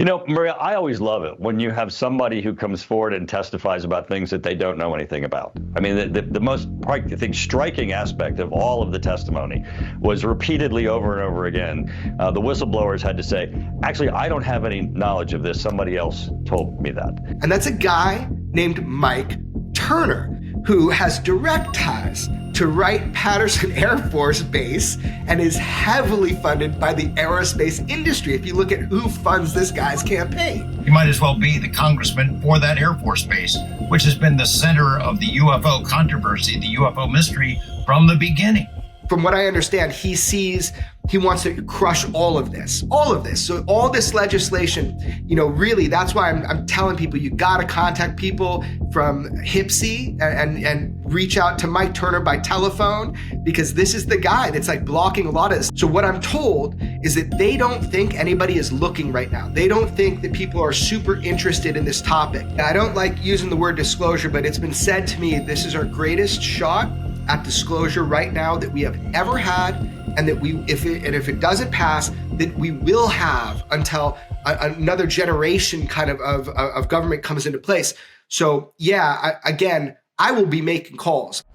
Maria, I always love it when you have somebody who comes forward and testifies about things that they don't know anything about. I mean, the most, I think, striking aspect of all of the testimony was repeatedly over and over again, the whistleblowers had to say, actually, I don't have any knowledge of this. Somebody else told me that. And that's a guy named Mike Turner, who has direct ties to Wright-Patterson Air Force Base and is heavily funded by the aerospace industry. If you look at who funds this guy's campaign. He might as well be the congressman for that Air Force Base, which has been the center of the UFO controversy, the UFO mystery from the beginning. From what I understand, he wants to crush all of this. So all this legislation, really, that's why I'm telling people, you got to contact people from HPSI and reach out to Mike Turner by telephone, because this is the guy that's like blocking a lot of this. So what I'm told is that they don't think anybody is looking right now. They don't think that people are super interested in this topic. I don't like using the word disclosure, but it's been said to me, this is our greatest shot at disclosure right now that we have ever had, and that if it doesn't pass, that we will have until another generation kind of government comes into place. So yeah, I will be making calls.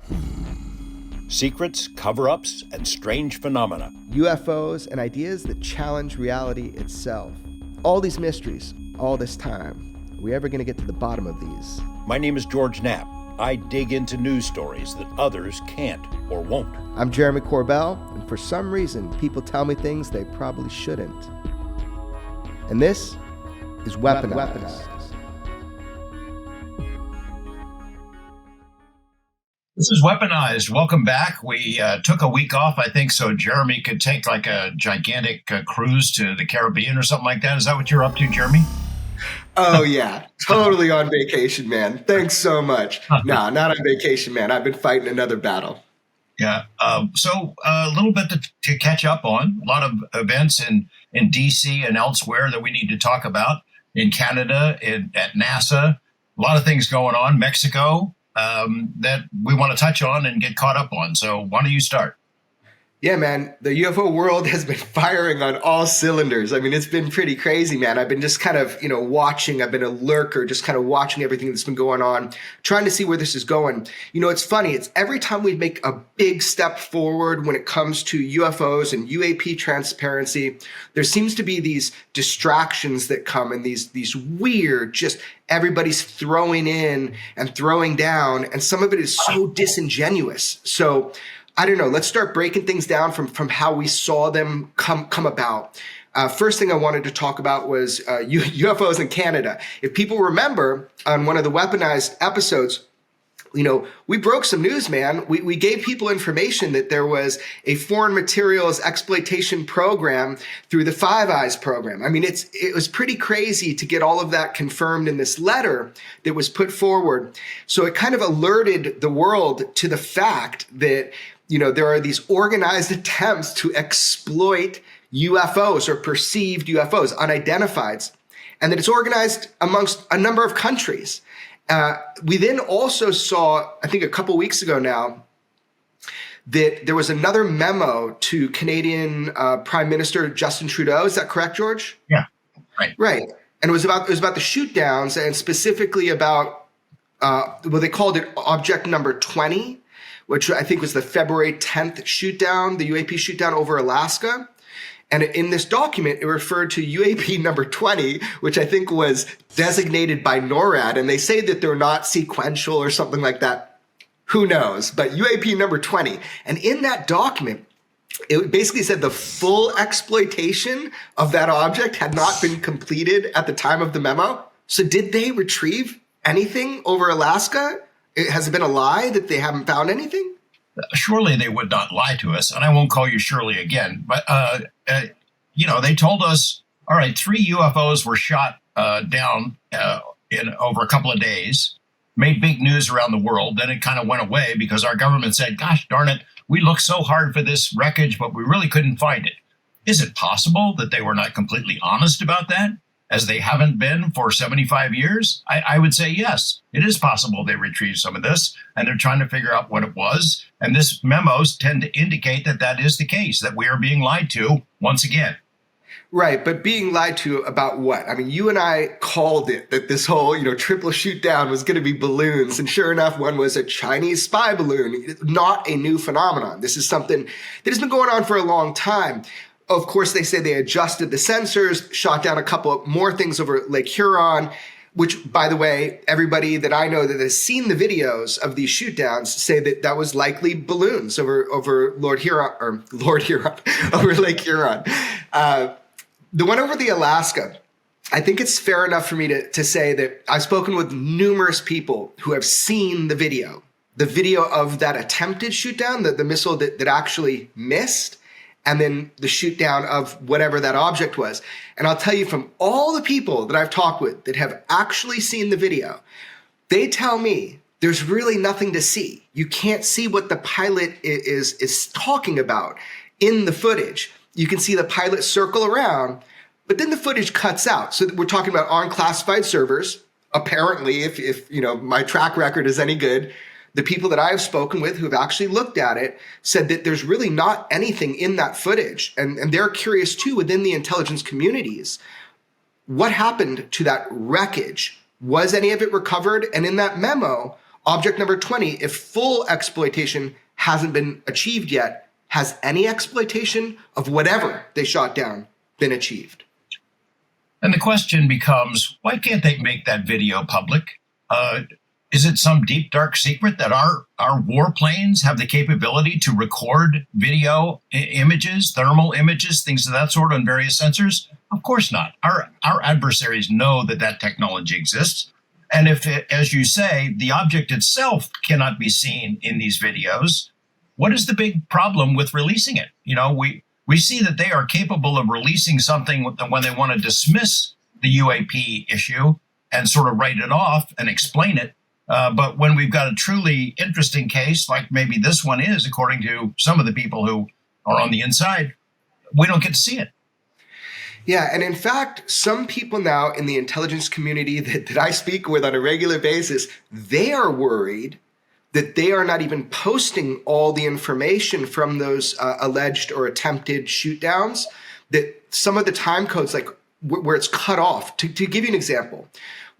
Secrets, cover-ups, and strange phenomena. UFOs and ideas that challenge reality itself. All these mysteries, all this time. Are we ever going to get to the bottom of these? My name is George Knapp. I dig into news stories that others can't or won't. I'm Jeremy Corbell, and for some reason, people tell me things they probably shouldn't. And this is Weaponized. This is Weaponized. Welcome back. We took a week off, I think, so Jeremy could take like a gigantic cruise to the Caribbean or something like that. Is that what you're up to, Jeremy? Oh, yeah. Totally on vacation, man. Thanks so much. No, not on vacation, man. I've been fighting another battle. Yeah. So a little bit to catch up on. A lot of events in D.C. and elsewhere that we need to talk about. In Canada, at NASA. A lot of things going on. Mexico that we want to touch on and get caught up on. So why don't you start? Yeah, man, the UFO world has been firing on all cylinders. I mean, it's been pretty crazy, man. I've been just kind of, watching. I've been a lurker, just kind of watching everything that's been going on, trying to see where this is going. It's funny. It's every time we make a big step forward when it comes to UFOs and UAP transparency, there seems to be these distractions that come and these weird, just everybody's throwing in and throwing down. And some of it is so disingenuous. So I don't know. Let's start breaking things down from how we saw them come about. First thing I wanted to talk about was UFOs in Canada. If people remember, on one of the Weaponized episodes, we broke some news, man. We gave people information that there was a foreign materials exploitation program through the Five Eyes program. I mean, it was pretty crazy to get all of that confirmed in this letter that was put forward. So it kind of alerted the world to the fact that there are these organized attempts to exploit UFOs or perceived UFOs, unidentifieds, and that it's organized amongst a number of countries. We then also saw, I think a couple weeks ago now, that there was another memo to Canadian Prime Minister Justin Trudeau. Is that correct, George? Yeah, right. Right. And it was about the shoot downs, and specifically about, they called it Object Number 20, which I think was the February 10th shoot down, the UAP shoot down over Alaska. And in this document, it referred to UAP number 20, which I think was designated by NORAD. And they say that they're not sequential or something like that. Who knows? But UAP number 20. And in that document, it basically said the full exploitation of that object had not been completed at the time of the memo. So did they retrieve anything over Alaska? Has it been a lie that they haven't found anything? Surely they would not lie to us, and I won't call you Shirley again. But, they told us, all right, 3 UFOs were shot down in over a couple of days, made big news around the world. Then it kind of went away because our government said, gosh darn it, we looked so hard for this wreckage, but we really couldn't find it. Is it possible that they were not completely honest about that, as they haven't been for 75 years? I would say yes, it is possible they retrieved some of this, and they're trying to figure out what it was. And this memos tend to indicate that that is the case, that we are being lied to once again. Right, but being lied to about what? I mean, you and I called it that this whole, triple shoot down was going to be balloons. And sure enough, one was a Chinese spy balloon, not a new phenomenon. This is something that has been going on for a long time. Of course, they say they adjusted the sensors, shot down a couple more things over Lake Huron, which, by the way, everybody that I know that has seen the videos of these shoot downs say that that was likely balloons over Lord Huron, over Lake Huron. The one over the Alaska, I think it's fair enough for me to say that I've spoken with numerous people who have seen the video of that attempted shoot down, the missile that actually missed, and then the shoot down of whatever that object was. And I'll tell you, from all the people that I've talked with that have actually seen the video, they tell me there's really nothing to see. You can't see what the pilot is talking about in the footage. You can see the pilot circle around, but then the footage cuts out. So we're talking about on classified servers. Apparently, if my track record is any good, the people that I've spoken with who have actually looked at it said that there's really not anything in that footage. And they're curious too, within the intelligence communities, what happened to that wreckage? Was any of it recovered? And in that memo, object number 20, if full exploitation hasn't been achieved yet, has any exploitation of whatever they shot down been achieved? And the question becomes, why can't they make that video public? Is it some deep, dark secret that our warplanes have the capability to record video images, thermal images, things of that sort on various sensors? Of course not. Our adversaries know that technology exists. And if, as you say, the object itself cannot be seen in these videos, what is the big problem with releasing it? We see that they are capable of releasing something when they want to dismiss the UAP issue and sort of write it off and explain it. But when we've got a truly interesting case, like maybe this one is, according to some of the people who are on the inside, we don't get to see it. Yeah, and in fact, some people now in the intelligence community that I speak with on a regular basis, they are worried that they are not even posting all the information from those alleged or attempted shoot downs, that some of the time codes, like where it's cut off. To give you an example,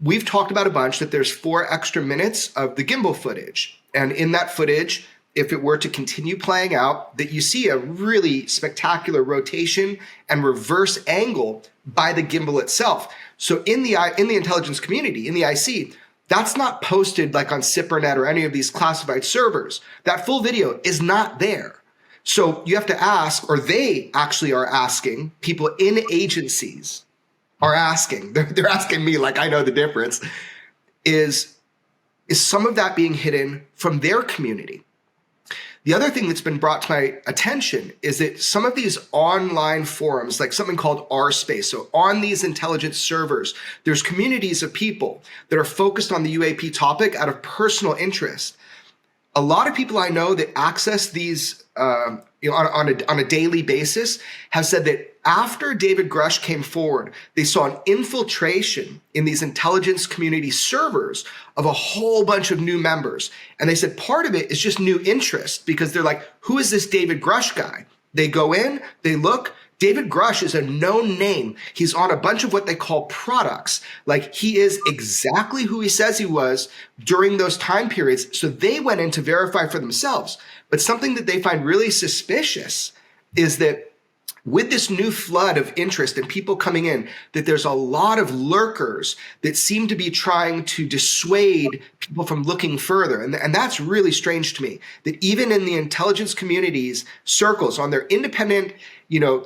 we've talked about a bunch that there's 4 extra minutes of the gimbal footage. And in that footage, if it were to continue playing out, that you see a really spectacular rotation and reverse angle by the gimbal itself. So in the intelligence community, in the IC, that's not posted like on SIPRNet or any of these classified servers. That full video is not there. So you have to ask, or they actually are asking, people in agencies are asking, they're asking me like I know the difference, is some of that being hidden from their community? The other thing that's been brought to my attention is that some of these online forums, like something called R-Space, so on these intelligence servers, there's communities of people that are focused on the UAP topic out of personal interest. A lot of people I know that access these on a daily basis have said that after David Grush came forward, they saw an infiltration in these intelligence community servers of a whole bunch of new members. And they said part of it is just new interest because they're like, who is this David Grush guy? They go in, they look. David Grush is a known name. He's on a bunch of what they call products. Like he is exactly who he says he was during those time periods. So they went in to verify for themselves. But something that they find really suspicious is that with this new flood of interest and people coming in, that there's a lot of lurkers that seem to be trying to dissuade people from looking further. And that's really strange to me, that even in the intelligence communities circles on their independent,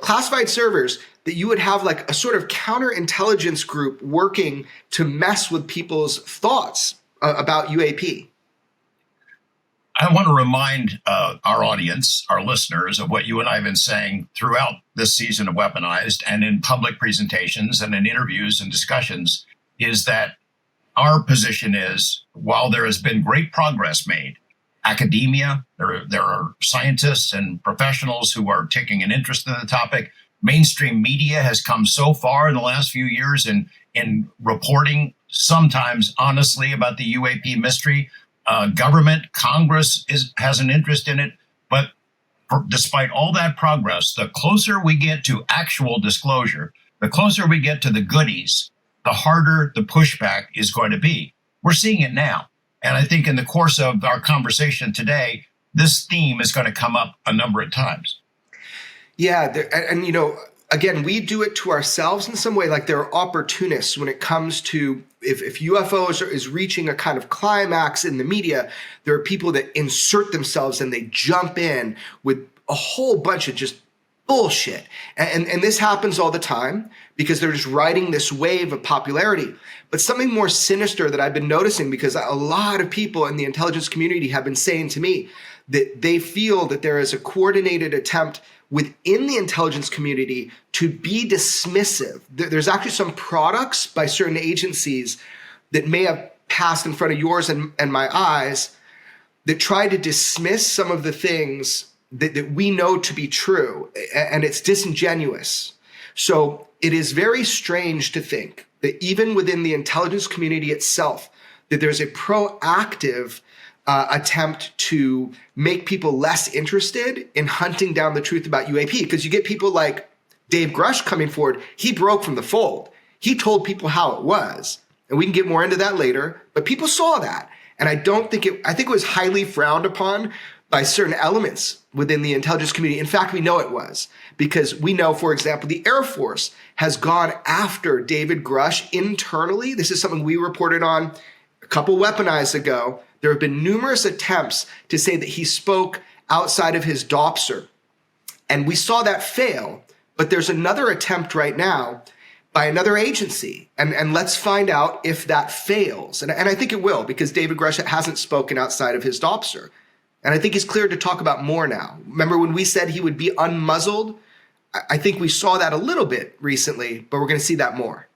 classified servers, that you would have like a sort of counterintelligence group working to mess with people's thoughts about UAP. I want to remind our audience, our listeners, of what you and I have been saying throughout this season of Weaponized and in public presentations and in interviews and discussions, is that our position is, while there has been great progress made, academia, there are scientists and professionals who are taking an interest in the topic. Mainstream media has come so far in the last few years in reporting, sometimes honestly, about the UAP mystery. Government, Congress has an interest in it, but despite all that progress, the closer we get to actual disclosure, the closer we get to the goodies, the harder the pushback is going to be. We're seeing it now. And I think in the course of our conversation today, this theme is going to come up a number of times. Yeah. And, again, we do it to ourselves in some way. Like, there are opportunists when it comes to if UFOs is reaching a kind of climax in the media, there are people that insert themselves and they jump in with a whole bunch of just bullshit. And this happens all the time because they're just riding this wave of popularity. But something more sinister that I've been noticing, because a lot of people in the intelligence community have been saying to me that they feel that there is a coordinated attempt within the intelligence community to be dismissive. There's actually some products by certain agencies that may have passed in front of yours and my eyes that try to dismiss some of the things that we know to be true, and it's disingenuous. So it is very strange to think that even within the intelligence community itself, that there's a proactive attempt to make people less interested in hunting down the truth about UAP. Because you get people like Dave Grush coming forward. He broke from the fold. He told people how it was. And we can get more into that later. But people saw that. And I think it was highly frowned upon by certain elements within the intelligence community. In fact, we know it was, because we know, for example, the Air Force has gone after David Grush internally. This is something we reported on a couple Weaponized ago. There have been numerous attempts to say that he spoke outside of his Dopser. And we saw that fail. But there's another attempt right now by another agency. And let's find out if that fails. And I think it will, because David Grush hasn't spoken outside of his Dopser. And I think he's cleared to talk about more now. Remember when we said he would be unmuzzled? I think we saw that a little bit recently, but we're going to see that more.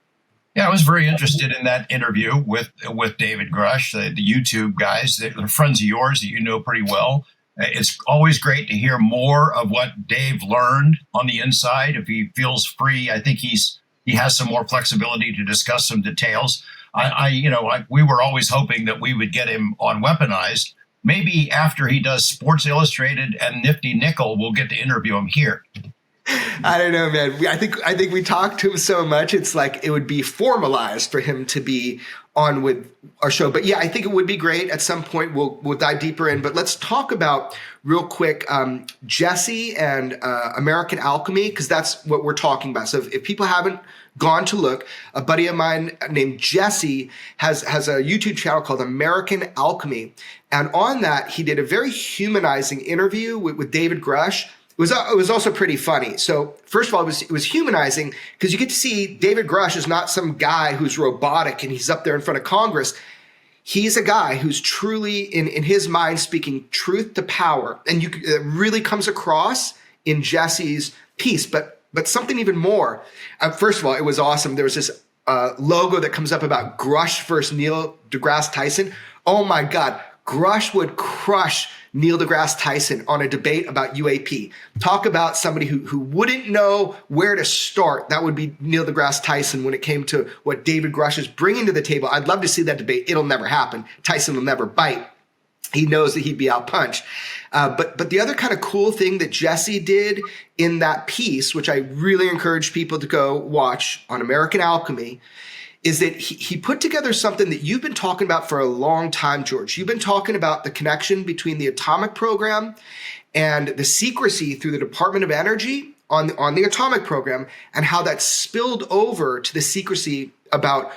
Yeah, I was very interested in that interview with David Grush, the YouTube guys. They're friends of yours that you know pretty well. It's always great to hear more of what Dave learned on the inside. If he feels free, I think he has some more flexibility to discuss some details. We were always hoping that we would get him on Weaponized. Maybe after he does Sports Illustrated and Nifty Nickel, we'll get to interview him here. I don't know, man. I think we talked to him so much, it's like it would be formalized for him to be on with our show. But yeah, I think it would be great. At some point, we'll dive deeper in. But let's talk about real quick Jesse and American Alchemy, because that's what we're talking about. So if people haven't gone to look, a buddy of mine named Jesse has a YouTube channel called American Alchemy. And on that, he did a very humanizing interview with David Grush. It was also pretty funny. So first of all, it was humanizing because you get to see David Grush is not some guy who's robotic and he's up there in front of Congress. He's a guy who's truly, in his mind, speaking truth to power. And it really comes across in Jesse's piece. But something even more. First of all, it was awesome. There was this logo that comes up about Grush versus Neil deGrasse Tyson. Oh my God. Grush would crush Neil deGrasse Tyson on a debate about UAP. Talk about somebody who wouldn't know where to start. That would be Neil deGrasse Tyson when it came to what David Grush is bringing to the table. I'd love to see that debate. It'll never happen. Tyson will never bite. He knows that he'd be outpunched. But the other kind of cool thing that Jesse did in that piece, which I really encourage people to go watch on American Alchemy, is that he put together something that you've been talking about for a long time, George. You've been talking about the connection between the atomic program and the secrecy through the Department of Energy on the atomic program, and how that spilled over to the secrecy about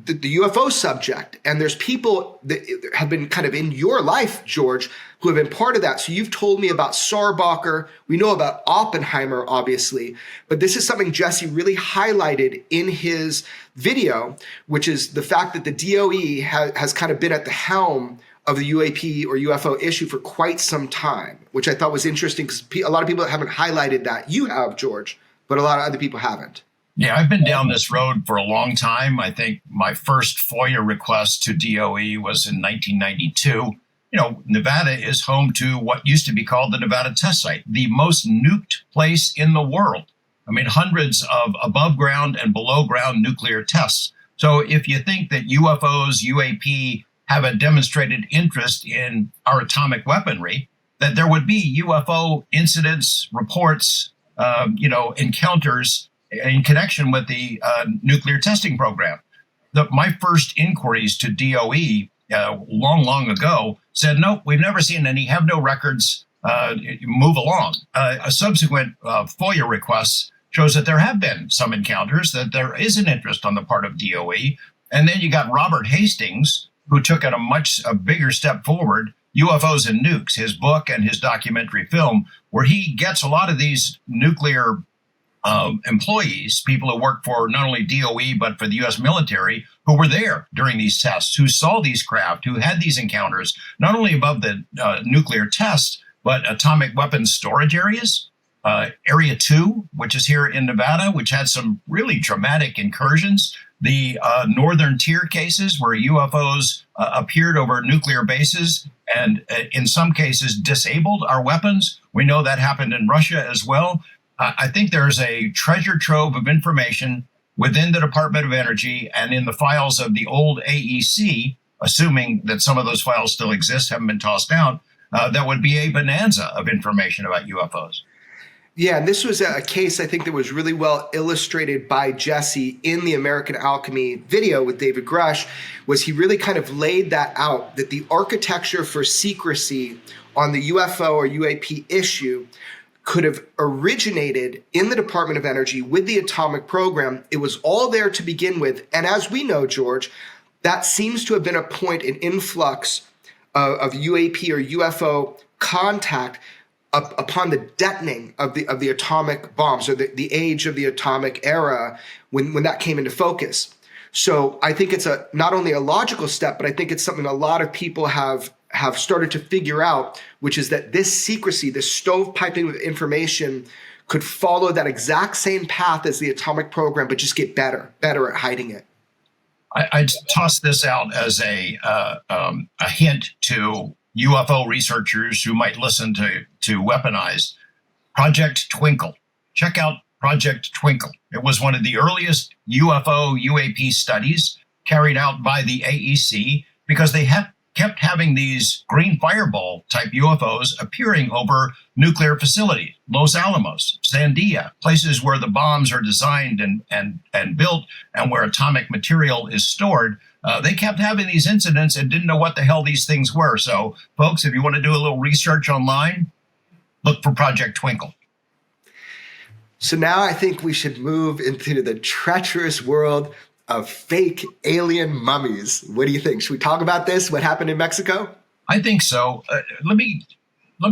the UFO subject. And there's people that have been kind of in your life, George, who have been part of that. So you've told me about Sarbacher. We know about Oppenheimer, obviously. But this is something Jesse really highlighted in his video, which is the fact that the DOE has kind of been at the helm of the UAP or UFO issue for quite some time, which I thought was interesting because a lot of people haven't highlighted that. You have, George, but a lot of other people haven't. Yeah, I've been down this road for a long time. I think my first FOIA request to DOE was in 1992. Nevada is home to what used to be called the Nevada Test Site, the most nuked place in the world. I mean, hundreds of above ground and below ground nuclear tests. So if you think that UFOs, UAP have a demonstrated interest in our atomic weaponry, that there would be UFO incidents, reports, encounters in connection with the nuclear testing program. My first inquiries to DOE long ago said, nope, we've never seen any, have no records, move along. A subsequent FOIA request shows that there have been some encounters, that there is an interest on the part of DOE. And then you got Robert Hastings, who took it a bigger step forward, UFOs and Nukes, his book and his documentary film, where he gets a lot of these nuclear employees, people who work for not only DOE, but for the U.S. military, who were there during these tests, who saw these craft, who had these encounters, not only above the nuclear tests, but atomic weapons storage areas. Area 2, which is here in Nevada, which had some really dramatic incursions. The northern tier cases where UFOs appeared over nuclear bases and in some cases disabled our weapons. We know that happened in Russia as well. I think there's a treasure trove of information within the Department of Energy and in the files of the old AEC, assuming that some of those files still exist, haven't been tossed out, that would be a bonanza of information about UFOs. Yeah, and this was a case, I think, that was really well illustrated by Jesse in the American Alchemy video with David Grush, was he really kind of laid that out, that the architecture for secrecy on the UFO or UAP issue could have originated in the Department of Energy with the atomic program. It was all there to begin with. And as we know, George, that seems to have been a point in influx of UAP or UFO contact upon the detonating of the atomic bombs, or the age of the atomic era, when that came into focus. So I think it's not only a logical step, but I think it's something a lot of people have started to figure out, which is that this secrecy, this stovepiping of information, could follow that exact same path as the atomic program, but just get better at hiding it. I'd toss this out as a hint to UFO researchers who might listen to Weaponized. Project Twinkle. Check out Project Twinkle. It was one of the earliest UFO UAP studies carried out by the AEC because they kept having these green fireball type UFOs appearing over nuclear facilities, Los Alamos, Sandia, places where the bombs are designed and built and where atomic material is stored. They kept having these incidents and didn't know what the hell these things were. So, folks, if you want to do a little research online, look for Project Twinkle. So now I think we should move into the treacherous world of fake alien mummies. What do you think? Should we talk about this? What happened in Mexico? I think so. Let me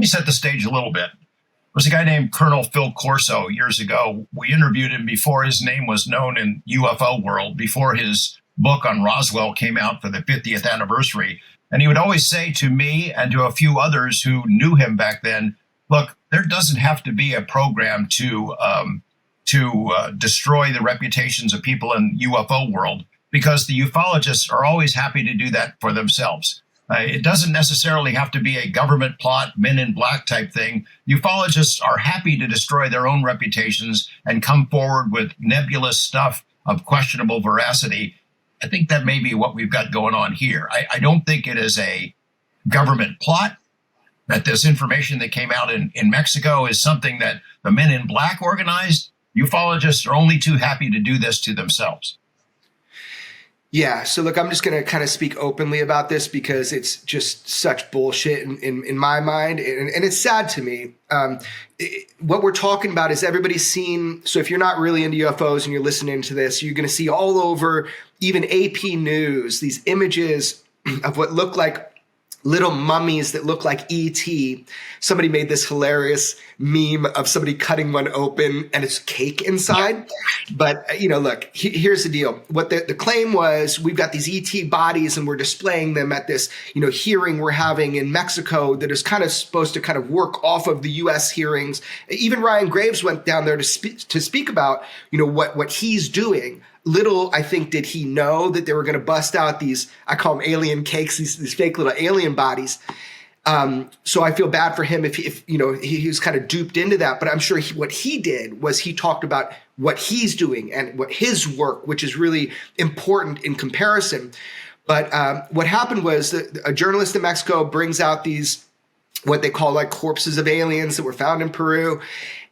set the stage a little bit. There was a guy named Colonel Phil Corso years ago. We interviewed him before his name was known in UFO world, before his book on Roswell came out for the 50th anniversary. And he would always say to me and to a few others who knew him back then, look, there doesn't have to be a program to destroy the reputations of people in UFO world, because the ufologists are always happy to do that for themselves. It doesn't necessarily have to be a government plot, Men in Black type thing. Ufologists are happy to destroy their own reputations and come forward with nebulous stuff of questionable veracity. I think that may be what we've got going on here. I don't think it is a government plot, that this information that came out in Mexico is something that the Men in Black organized. Ufologists are only too happy to do this to themselves. Yeah. So look, I'm just going to kind of speak openly about this because it's just such bullshit in my mind. And it's sad to me. What we're talking about is everybody's seen. So if you're not really into UFOs and you're listening to this, you're going to see all over, even AP News, these images of what look like little mummies that look like E.T. Somebody made this hilarious meme of somebody cutting one open and it's cake inside. But, look, here's the deal. What the claim was, we've got these E.T. bodies and we're displaying them at this, hearing we're having in Mexico that is kind of supposed to kind of work off of the U.S. hearings. Even Ryan Graves went down there to speak about, what he's doing. Little, I think, did he know that they were going to bust out these, I call them alien cakes, these fake little alien bodies. So I feel bad for him if he was kind of duped into that. But I'm sure what he did was he talked about what he's doing and what his work, which is really important in comparison. But what happened was that a journalist in Mexico brings out these what they call like corpses of aliens that were found in Peru.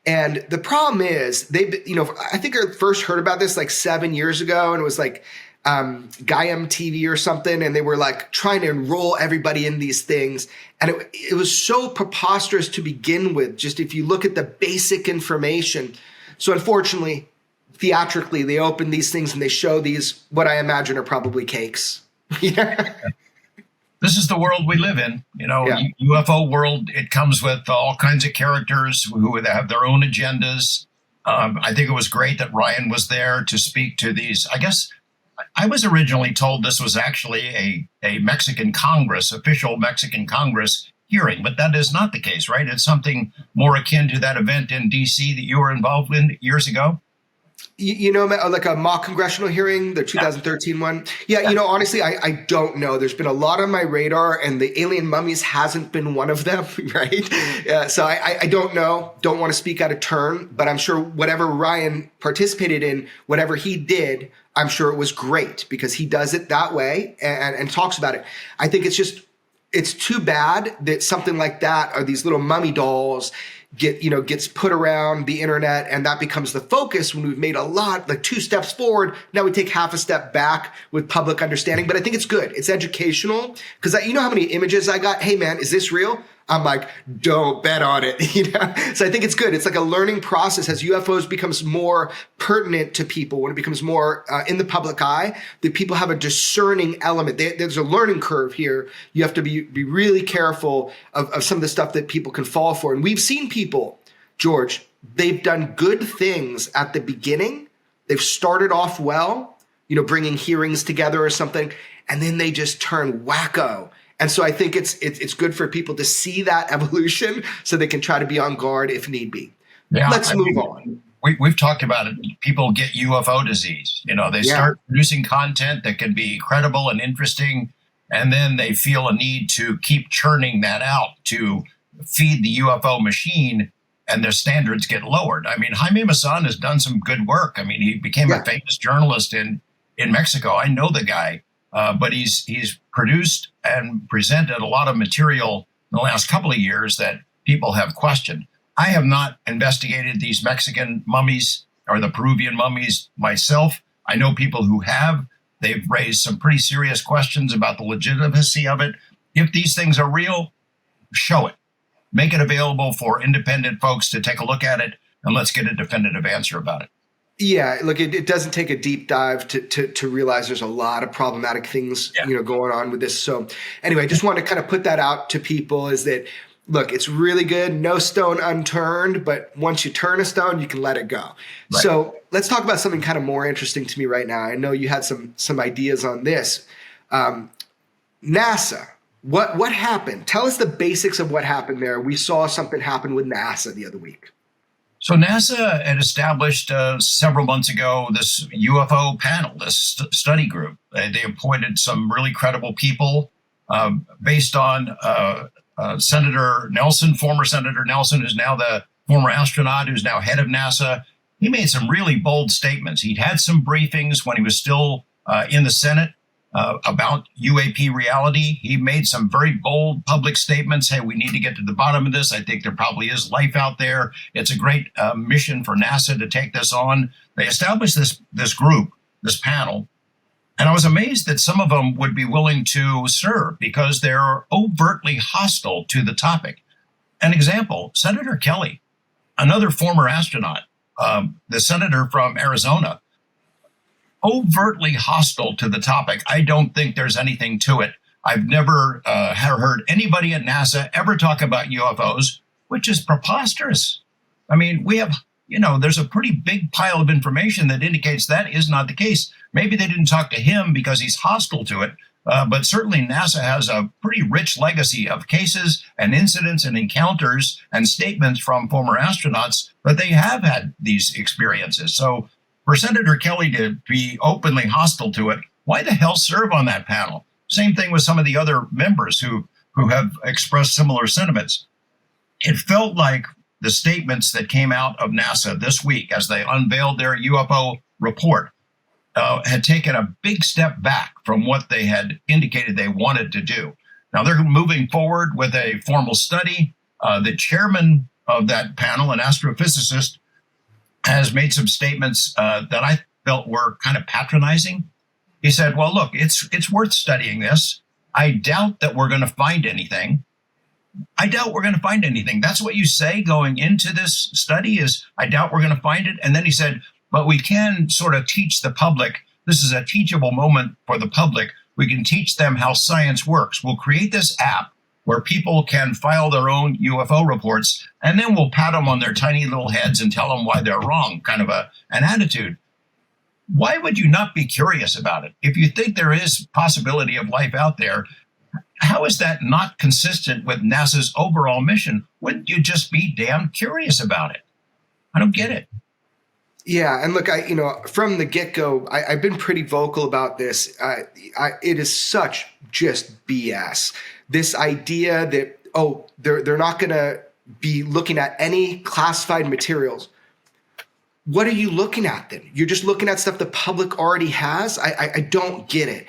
And the problem is I think I first heard about this like 7 years ago, and it was like Gaiam TV or something. And they were like trying to enroll everybody in these things. And it was so preposterous to begin with, just if you look at the basic information. So unfortunately, theatrically, they open these things and they show these, what I imagine are probably cakes. Yeah. This is the world we live in. UFO world, it comes with all kinds of characters who have their own agendas. I think it was great that Ryan was there to speak to these. I guess I was originally told this was actually a Mexican Congress, official Mexican Congress hearing, but that is not the case, right? It's something more akin to that event in D.C. that you were involved in years ago. Like a mock congressional hearing, the 2013 one. Yeah, honestly, I don't know. There's been a lot on my radar, and the alien mummies hasn't been one of them, right? So I don't know. Don't want to speak out of turn, but I'm sure whatever Ryan participated in, whatever he did, I'm sure it was great because he does it that way and talks about it. I think it's too bad that something like that, or these little mummy dolls, gets put around the internet, and that becomes the focus when we've made a lot, like 2 steps forward. Now we take half a step back with public understanding, but I think it's good. It's educational because you know how many images I got? Hey man, is this real? I'm like, don't bet on it. So I think it's good. It's like a learning process as UFOs becomes more pertinent to people, when it becomes more in the public eye, that people have a discerning element. There's a learning curve here. You have to be really careful of some of the stuff that people can fall for. And we've seen people, George, they've done good things at the beginning. They've started off well, bringing hearings together or something, and then they just turn wacko. And so I think it's good for people to see that evolution so they can try to be on guard if need be. Yeah, Let's move on. We've talked about it. People get UFO disease. They start producing content that can be credible and interesting, and then they feel a need to keep churning that out to feed the UFO machine, and their standards get lowered. I mean, Jaime Maussan has done some good work. I mean, he became a famous journalist in Mexico. I know the guy. But he's produced and presented a lot of material in the last couple of years that people have questioned. I have not investigated these Mexican mummies or the Peruvian mummies myself. I know people who have. They've raised some pretty serious questions about the legitimacy of it. If these things are real, show it. Make it available for independent folks to take a look at it, and let's get a definitive answer about it. Yeah, look, it doesn't take a deep dive to realize there's a lot of problematic things, going on with this. So anyway, I just want to kind of put that out to people is that, look, it's really good. No stone unturned, but once you turn a stone, you can let it go. Right. So let's talk about something kind of more interesting to me right now. I know you had some ideas on this. NASA, what happened? Tell us the basics of what happened there. We saw something happen with NASA the other week. So NASA had established several months ago this UFO panel, this study group. They appointed some really credible people based on Senator Nelson, former Senator Nelson, who's now the former astronaut, who's now head of NASA. He made some really bold statements. He'd had some briefings when he was still in the Senate about UAP reality. He made some very bold public statements. Hey, we need to get to the bottom of this. I think there probably is life out there. It's a great mission for NASA to take this on. They established this group, this panel, and I was amazed that some of them would be willing to serve because they're overtly hostile to the topic. An example, Senator Kelly, another former astronaut, the senator from Arizona, overtly hostile to the topic. I don't think there's anything to it. I've never heard anybody at NASA ever talk about UFOs, which is preposterous. I mean, we have, there's a pretty big pile of information that indicates that is not the case. Maybe they didn't talk to him because he's hostile to it, but certainly NASA has a pretty rich legacy of cases and incidents and encounters and statements from former astronauts that they have had these experiences. So for Senator Kelly to be openly hostile to it, why the hell serve on that panel? Same thing with some of the other members who have expressed similar sentiments. It felt like the statements that came out of NASA this week as they unveiled their UFO report had taken a big step back from what they had indicated they wanted to do. Now they're moving forward with a formal study. The chairman of that panel, an astrophysicist, has made some statements that I felt were kind of patronizing. He said, well, look, it's worth studying this. I doubt that we're going to find anything. That's what you say going into this study is, I doubt we're going to find it. And then he said, but we can sort of teach the public. This is a teachable moment for the public. We can teach them how science works. We'll create this app where people can file their own UFO reports, and then we'll pat them on their tiny little heads and tell them why they're wrong, kind of an attitude. Why would you not be curious about it? If you think there is possibility of life out there, how is that not consistent with NASA's overall mission? Wouldn't you just be damn curious about it? I don't get it. Yeah, and look, from the get-go, I've been pretty vocal about this. It is such just BS. This idea that, they're not going to be looking at any classified materials. What are you looking at then? You're just looking at stuff the public already has? I don't get it.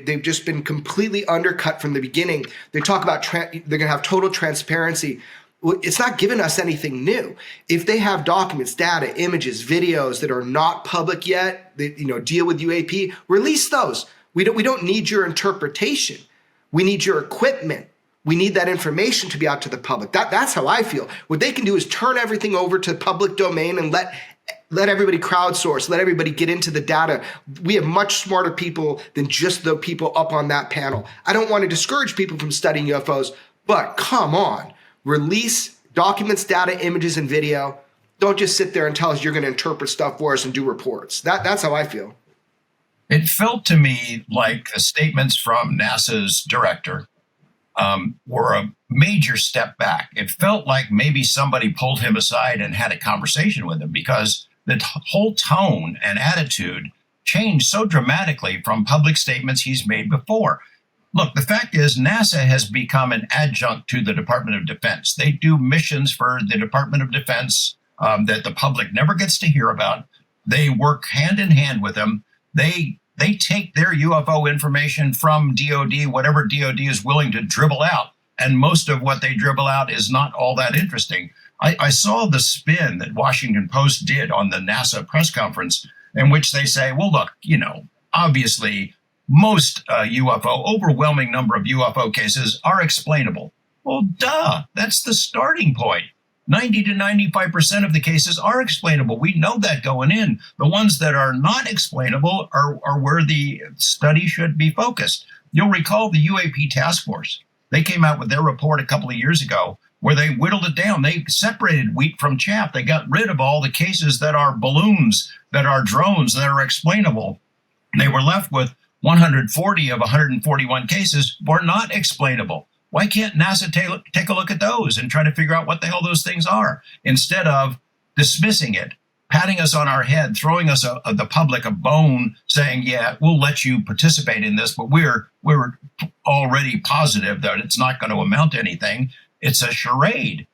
They've just been completely undercut from the beginning. They talk about they're going to have total transparency. It's not giving us anything new. If they have documents, data, images, videos that are not public yet, that deal with UAP, release those. We don't need your interpretation. We need your equipment. We need that information to be out to the public. That's how I feel. What they can do is turn everything over to public domain and let everybody crowdsource, let everybody get into the data. We have much smarter people than just the people up on that panel. I don't want to discourage people from studying UFOs, but come on. Release documents, data, images, and video. Don't just sit there and tell us you're going to interpret stuff for us and do reports. That's how I feel. It felt to me like the statements from NASA's director were a major step back. It felt like maybe somebody pulled him aside and had a conversation with him, because the whole tone and attitude changed so dramatically from public statements he's made before. Look, the fact is NASA has become an adjunct to the Department of Defense. They do missions for the Department of Defense that the public never gets to hear about. They work hand in hand with them. They take their UFO information from DOD, whatever DOD is willing to dribble out. And most of what they dribble out is not all that interesting. I saw the spin that Washington Post did on the NASA press conference, in which they say, well, look, obviously, most overwhelming number of UFO cases are explainable. Well, duh, that's the starting point. 90 to 95% of the cases are explainable. We know that going in. The ones that are not explainable are where the study should be focused. You'll recall the UAP task force. They came out with their report a couple of years ago where they whittled it down. They separated wheat from chaff. They got rid of all the cases that are balloons, that are drones, that are explainable. They were left with 140 of 141 cases were not explainable. Why can't NASA take a look at those and try to figure out what the hell those things are, instead of dismissing it, patting us on our head, throwing us the public a bone, saying, yeah, we'll let you participate in this, but we're already positive that it's not going to amount to anything. It's a charade.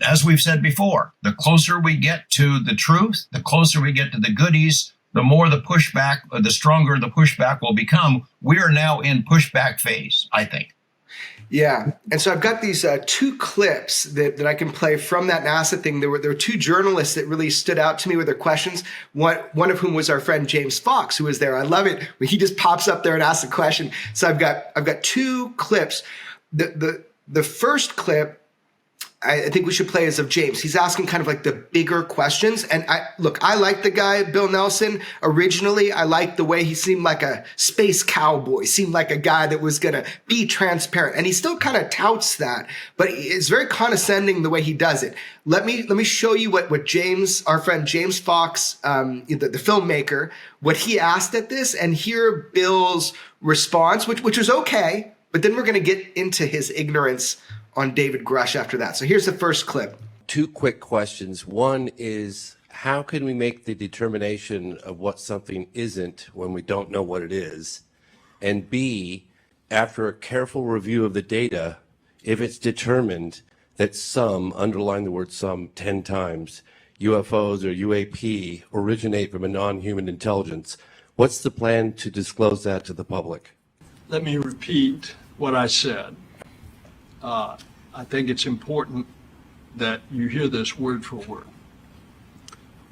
As we've said before, the closer we get to the truth, the closer we get to the goodies, the more the pushback, the stronger the pushback will become. We are now in pushback phase, I think. Yeah. And so I've got these two clips that I can play from that NASA thing. There were two journalists that really stood out to me with their questions. One of whom was our friend James Fox, who was there. I love it when he just pops up there and asks a question. So I've got two clips. The first clip I think we should play is of James. He's asking kind of like the bigger questions. And I like the guy, Bill Nelson. Originally, I liked the way he seemed like a space cowboy, seemed like a guy that was going to be transparent. And he still kind of touts that, but it's very condescending the way he does it. Let me show you what James, our friend James Fox, the filmmaker, what he asked at this, and hear Bill's response, which was okay. But then we're going to get into his ignorance on David Grush after that. So here's the first clip. Two quick questions. One is, how can we make the determination of what something isn't when we don't know what it is? And B, after a careful review of the data, if it's determined that some, underline the word some 10 times, UFOs or UAP originate from a non-human intelligence, what's the plan to disclose that to the public? let me repeat what I said. I think it's important that you hear this word for word.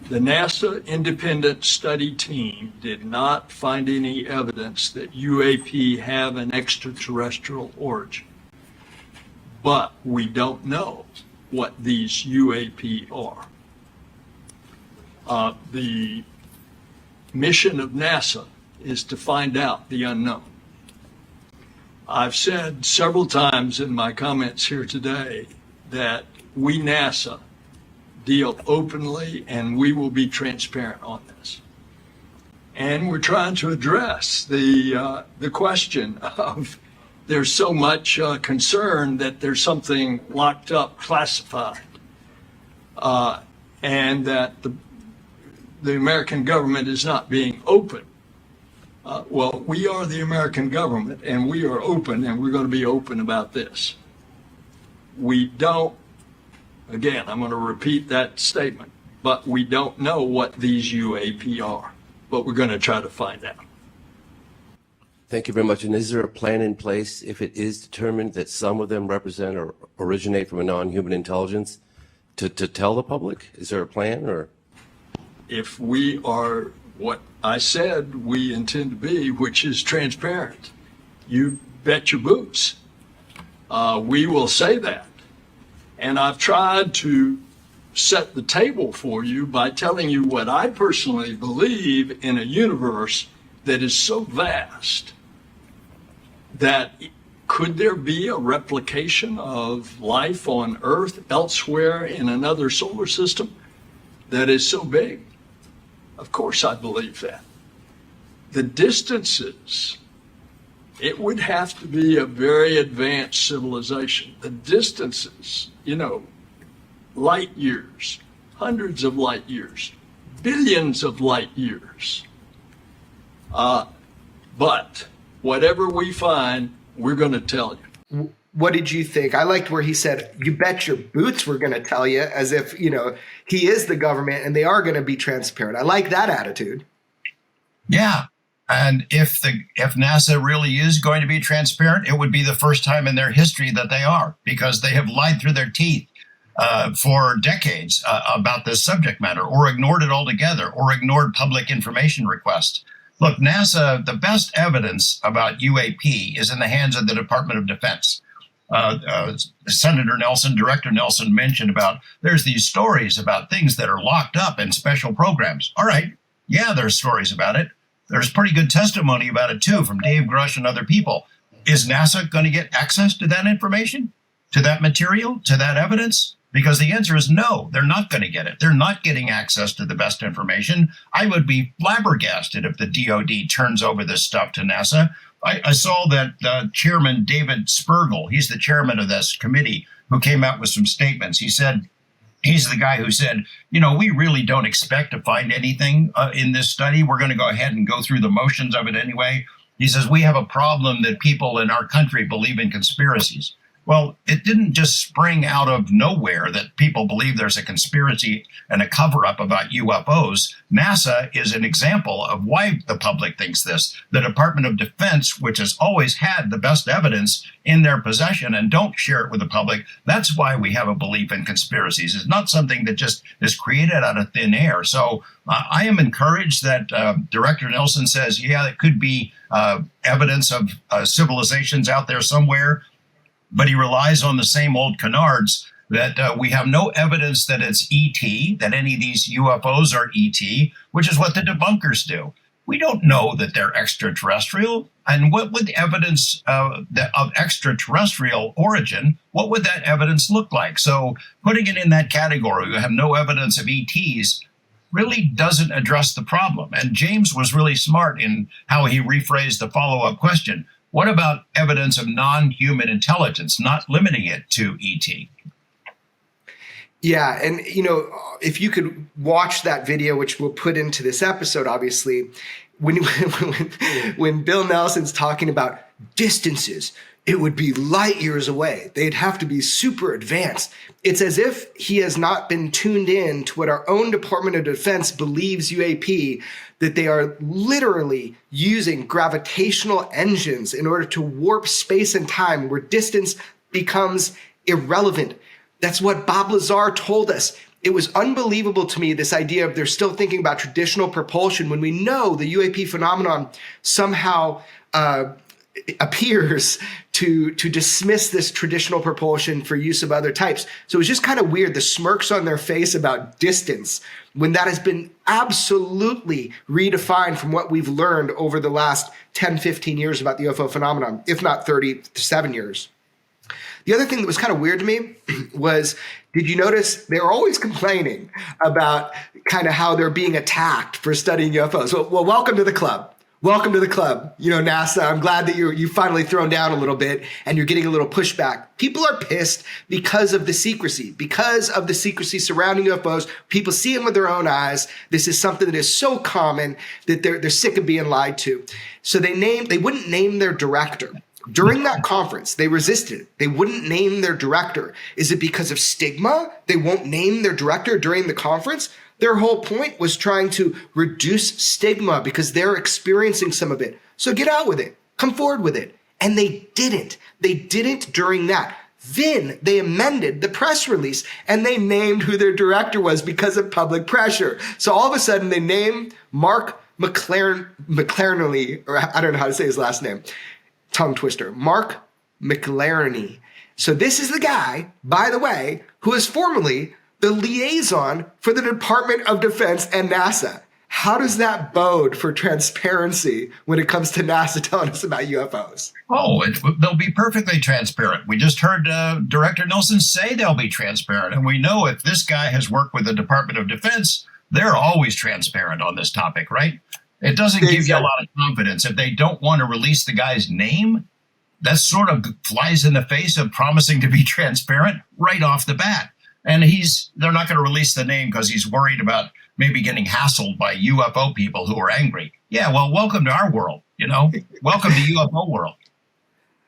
The NASA independent study team did not find any evidence that UAP have an extraterrestrial origin. But we don't know what these UAP are. The mission of NASA is to find out the unknown. I've said several times in my comments here today that we, NASA, deal openly and we will be transparent on this. And we're trying to address the question of there's so much concern that there's something locked up, classified, and that the American government is not being open. Well, we are the American government, and we are open, and we're going to be open about this. We don't, again, I'm going to repeat that statement, but we don't know what these UAP are, but we're going to try to find out. Thank you very much. And is there a plan in place if it is determined that some of them represent or originate from a non-human intelligence to tell the public? Is there a plan, or? If we are what I said we intend to be, which is transparent, you bet your boots. We will say that. And I've tried to set the table for you by telling you what I personally believe in a universe that is so vast that could there be a replication of life on Earth elsewhere in another solar system that is so big? Of course I believe that. The distances, it would have to be a very advanced civilization. The distances, light years, hundreds of light years, billions of light years. But whatever we find, we're going to tell you. What did you think? I liked where he said, you bet your boots we're going to tell you, as if, he is the government and they are going to be transparent. I like that attitude. Yeah. And if NASA really is going to be transparent, it would be the first time in their history that they are, because they have lied through their teeth for decades about this subject matter, or ignored it altogether, or ignored public information requests. Look, NASA, the best evidence about UAP is in the hands of the Department of Defense. Senator Nelson, Director Nelson mentioned about there's these stories about things that are locked up in special programs. All right. Yeah, there's stories about it. There's pretty good testimony about it, too, from Dave Grush and other people. Is NASA going to get access to that information, to that material, to that evidence? Because the answer is no, they're not going to get it. They're not getting access to the best information. I would be flabbergasted if the DOD turns over this stuff to NASA. I saw that Chairman David Spergel, he's the chairman of this committee, who came out with some statements. He said, he's the guy who said, we really don't expect to find anything in this study. We're going to go ahead and go through the motions of it anyway. He says, we have a problem that people in our country believe in conspiracies. Well, it didn't just spring out of nowhere that people believe there's a conspiracy and a cover-up about UFOs. NASA is an example of why the public thinks this. The Department of Defense, which has always had the best evidence in their possession and don't share it with the public, that's why we have a belief in conspiracies. It's not something that just is created out of thin air. So I am encouraged that Director Nelson says, yeah, it could be evidence of civilizations out there somewhere. But he relies on the same old canards that we have no evidence that it's ET, that any of these UFOs are ET, which is what the debunkers do. We don't know that they're extraterrestrial. And what would evidence of extraterrestrial origin, what would that evidence look like? So putting it in that category, we have no evidence of ETs, really doesn't address the problem. And James was really smart in how he rephrased the follow-up question. What about evidence of non-human intelligence, not limiting it to ET? Yeah. And, if you could watch that video, which we'll put into this episode, obviously, when Bill Nelson's talking about distances, it would be light years away. They'd have to be super advanced. It's as if he has not been tuned in to what our own Department of Defense believes UAP, that they are literally using gravitational engines in order to warp space and time where distance becomes irrelevant. That's what Bob Lazar told us. It was unbelievable to me, this idea of they're still thinking about traditional propulsion when we know the UAP phenomenon somehow appears to dismiss this traditional propulsion for use of other types. So it was just kind of weird, the smirks on their face about distance, when that has been absolutely redefined from what we've learned over the last 10, 15 years about the UFO phenomenon, if not 37 years. The other thing that was kind of weird to me was, did you notice they were always complaining about kind of how they're being attacked for studying UFOs? Well, welcome to the club. Welcome to the club. You know, NASA, I'm glad that you've finally thrown down a little bit and you're getting a little pushback. People are pissed because of the secrecy surrounding UFOs. People see them with their own eyes. This is something that is so common that they're sick of being lied to. So they wouldn't name their director. During that conference, they resisted. They wouldn't name their director. Is it because of stigma? They won't name their director during the conference? Their whole point was trying to reduce stigma because they're experiencing some of it. So get out with it. Come forward with it. And they didn't. They didn't during that. Then they amended the press release and they named who their director was because of public pressure. So all of a sudden they named Mark McLaren, or I don't know how to say his last name. Tongue twister. Mark McLaren. So this is the guy, by the way, who is formerly the liaison for the Department of Defense and NASA. How does that bode for transparency when it comes to NASA telling us about UFOs? Oh, they'll be perfectly transparent. We just heard Director Nelson say they'll be transparent. And we know if this guy has worked with the Department of Defense, they're always transparent on this topic, right? It doesn't give you a lot of confidence. If they don't want to release the guy's name, that sort of flies in the face of promising to be transparent right off the bat. And they're not going to release the name because he's worried about maybe getting hassled by UFO people who are angry. Yeah, well, welcome to our world, Welcome to UFO world.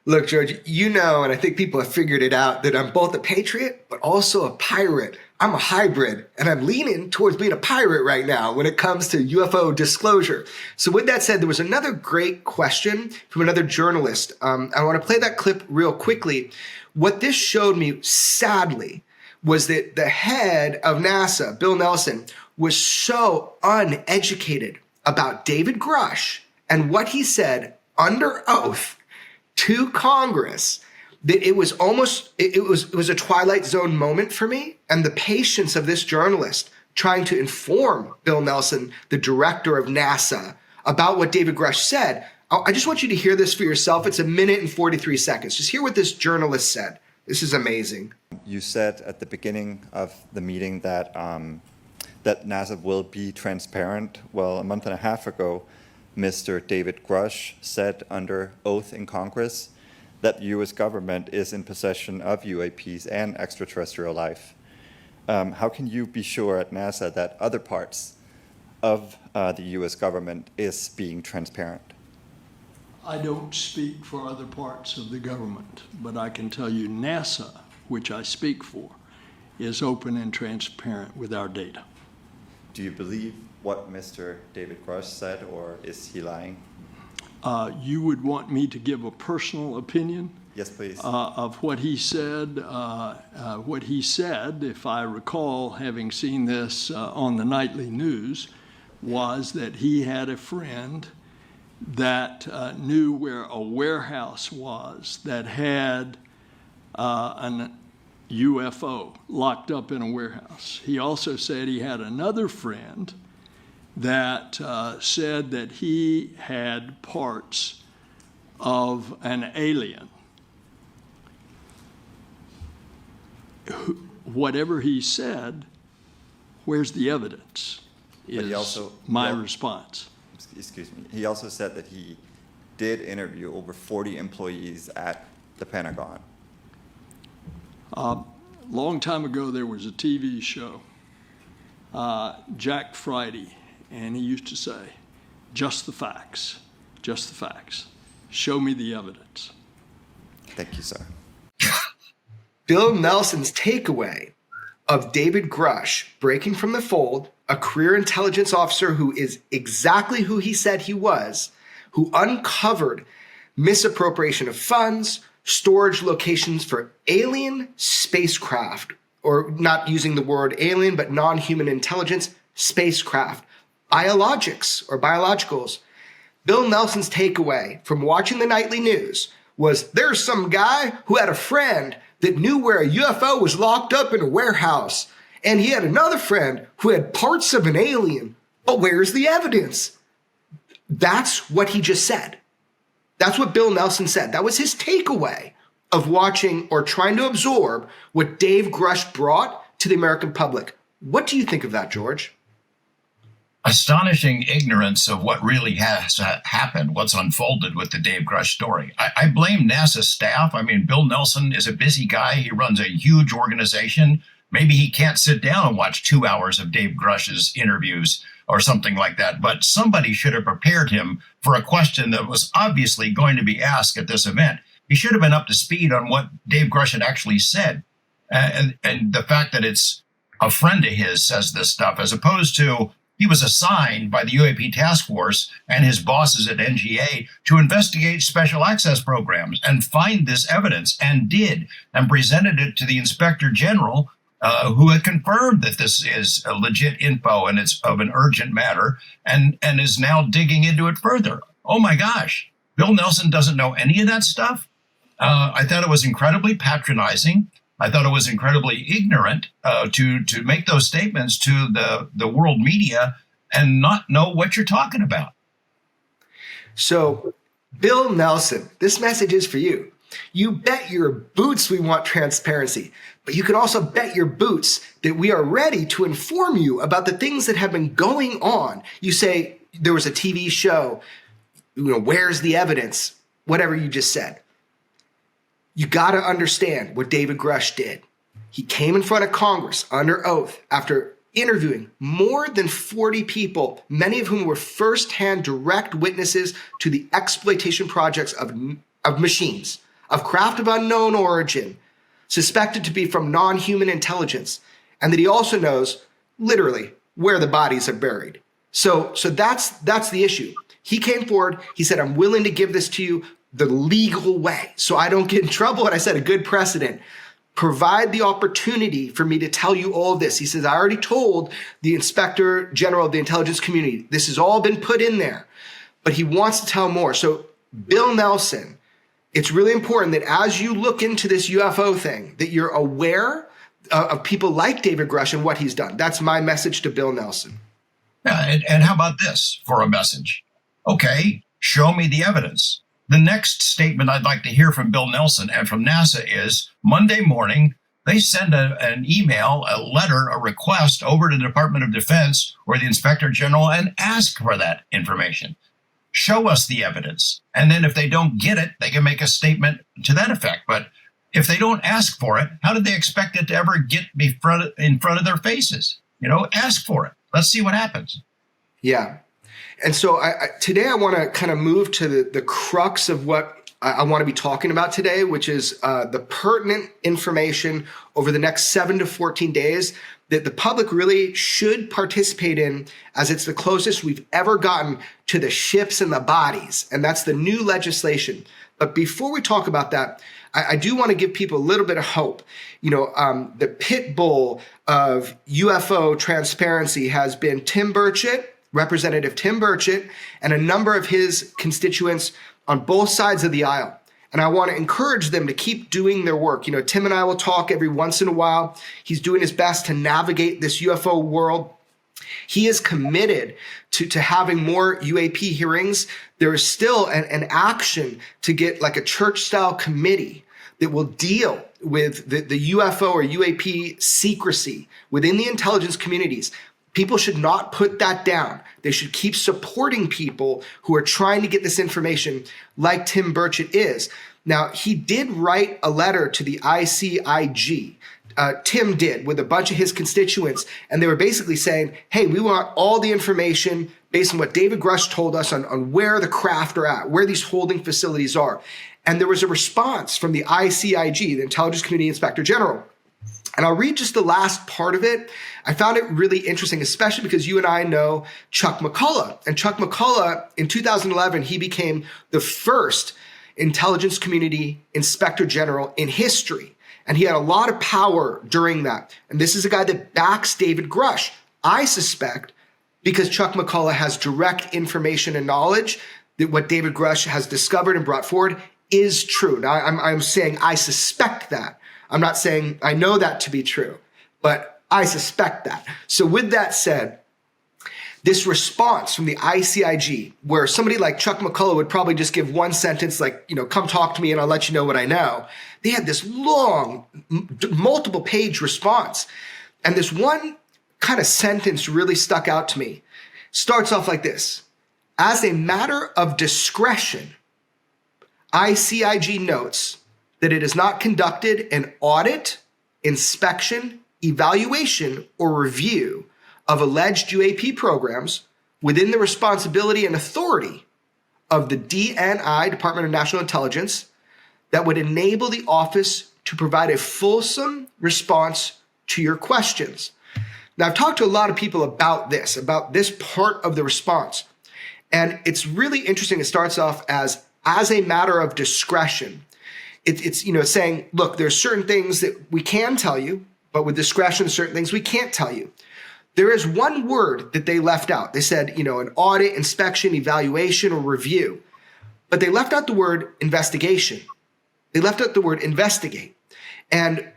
Look, George, and I think people have figured it out, that I'm both a patriot, but also a pirate. I'm a hybrid, and I'm leaning towards being a pirate right now when it comes to UFO disclosure. So with that said, there was another great question from another journalist. I want to play that clip real quickly. What this showed me, sadly, was that the head of NASA, Bill Nelson, was so uneducated about David Grush and what he said under oath to Congress that it was a Twilight Zone moment for me. And the patience of this journalist trying to inform Bill Nelson, the director of NASA, about what David Grush said. I just want you to hear this for yourself. It's 1 minute and 43 seconds. Just hear what this journalist said. This is amazing. You said at the beginning of the meeting that that NASA will be transparent. Well, a month and a half ago, Mr. David Grush said under oath in Congress that the U.S. government is in possession of UAPs and extraterrestrial life. How can you be sure at NASA that other parts of the U.S. government is being transparent? I don't speak for other parts of the government, but I can tell you NASA, which I speak for, is open and transparent with our data. Do you believe what Mr. David Grush said, or is he lying? You would want me to give a personal opinion? Yes, please. Of what he said. What he said, if I recall having seen this on the nightly news, was that he had a friend that knew where a warehouse was that had an UFO locked up in a warehouse. He also said he had another friend that said that he had parts of an alien. Whatever he said, where's the evidence? Is my response. Excuse me. He also said that he did interview over 40 employees at the Pentagon. Long time ago, there was a TV show, Jack Friday, and he used to say, just the facts, just the facts. Show me the evidence. Thank you, sir. Bill Nelson's takeaway of David Grush breaking from the fold, a career intelligence officer who is exactly who he said he was, who uncovered misappropriation of funds, storage locations for alien spacecraft, or not using the word alien, but non-human intelligence spacecraft, biologics or biologicals. Bill Nelson's takeaway from watching the nightly news was there's some guy who had a friend that knew where a UFO was locked up in a warehouse, and he had another friend who had parts of an alien, but where's the evidence? That's what he just said. That's what Bill Nelson said. That was his takeaway of watching or trying to absorb what Dave Grush brought to the American public. What do you think of that, George? Astonishing ignorance of what really has happened, what's unfolded with the Dave Grush story. I blame NASA staff. I mean, Bill Nelson is a busy guy. He runs a huge organization. Maybe he can't sit down and watch 2 hours of Dave Grush's interviews or something like that. But somebody should have prepared him for a question that was obviously going to be asked at this event. He should have been up to speed on what Dave Grush had actually said. And the fact that it's a friend of his says this stuff, as opposed to he was assigned by the UAP task force and his bosses at NGA to investigate special access programs and find this evidence, and did, and presented it to the inspector general, who had confirmed that this is a legit info and it's of an urgent matter, and is now digging into it further. Oh my gosh, Bill Nelson doesn't know any of that stuff. I thought it was incredibly patronizing. I thought it was incredibly ignorant to make those statements to the world media and not know what you're talking about. So, Bill Nelson, this message is for you. You bet your boots we want transparency, but you can also bet your boots that we are ready to inform you about the things that have been going on. You say there was a TV show, where's the evidence? Whatever you just said. You got to understand what David Grush did. He came in front of Congress under oath after interviewing more than 40 people, many of whom were firsthand direct witnesses to the exploitation projects of machines, of craft of unknown origin, suspected to be from non-human intelligence, and that he also knows, literally, where the bodies are buried. So that's the issue. He came forward, he said, I'm willing to give this to you the legal way, so I don't get in trouble. And I set a good precedent. Provide the opportunity for me to tell you all of this. He says, I already told the Inspector General of the intelligence community. This has all been put in there, but he wants to tell more. So Bill Nelson, it's really important that as you look into this UFO thing, that you're aware of people like David Grush and what he's done. That's my message to Bill Nelson. Yeah, and how about this for a message? Okay, show me the evidence. The next statement I'd like to hear from Bill Nelson and from NASA is Monday morning, they send an email, a letter, a request over to the Department of Defense or the Inspector General and ask for that information. Show us the evidence. And then if they don't get it, they can make a statement to that effect. But if they don't ask for it, how did they expect it to ever get in front of their faces? Ask for it. Let's see what happens. Yeah. And so today I want to kind of move to the crux of what I want to be talking about today, which is the pertinent information over the next 7 to 14 days that the public really should participate in, as it's the closest we've ever gotten to the ships and the bodies. And that's the new legislation. But before we talk about that, I do want to give people a little bit of hope. The pit bull of UFO transparency has been Tim Burchett, Representative Tim Burchett, and a number of his constituents on both sides of the aisle. And I want to encourage them to keep doing their work. Tim and I will talk every once in a while. He's doing his best to navigate this UFO world. He is committed to having more UAP hearings. There is still an action to get like a church-style committee that will deal with the UFO or UAP secrecy within the intelligence communities. People should not put that down. They should keep supporting people who are trying to get this information like Tim Burchett is. Now, he did write a letter to the ICIG Tim did with a bunch of his constituents, and they were basically saying, hey, we want all the information based on what David Grush told us on where the craft are at, where these holding facilities are. And there was a response from the ICIG, the Intelligence Community Inspector General. And I'll read just the last part of it. I found it really interesting, especially because you and I know Chuck McCullough. And Chuck McCullough, in 2011, he became the first Intelligence Community Inspector General in history. And he had a lot of power during that. And this is a guy that backs David Grush, I suspect, because Chuck McCullough has direct information and knowledge that what David Grush has discovered and brought forward is true. Now, I'm saying I suspect that. I'm not saying I know that to be true, but I suspect that. So with that said, this response from the ICIG, where somebody like Chuck McCullough would probably just give one sentence like, come talk to me and I'll let you know what I know. They had this long, multiple page response. And this one kind of sentence really stuck out to me. Starts off like this. As a matter of discretion, ICIG notes that it has not conducted an audit, inspection, evaluation, or review of alleged UAP programs within the responsibility and authority of the DNI, Department of National Intelligence, that would enable the office to provide a fulsome response to your questions. Now, I've talked to a lot of people about this part of the response. And it's really interesting. It starts off as a matter of discretion. It's saying, look, there's certain things that we can tell you, but with discretion, certain things we can't tell you. There is one word that they left out. They said, an audit, inspection, evaluation, or review. But they left out the word investigation. They left out the word investigate. And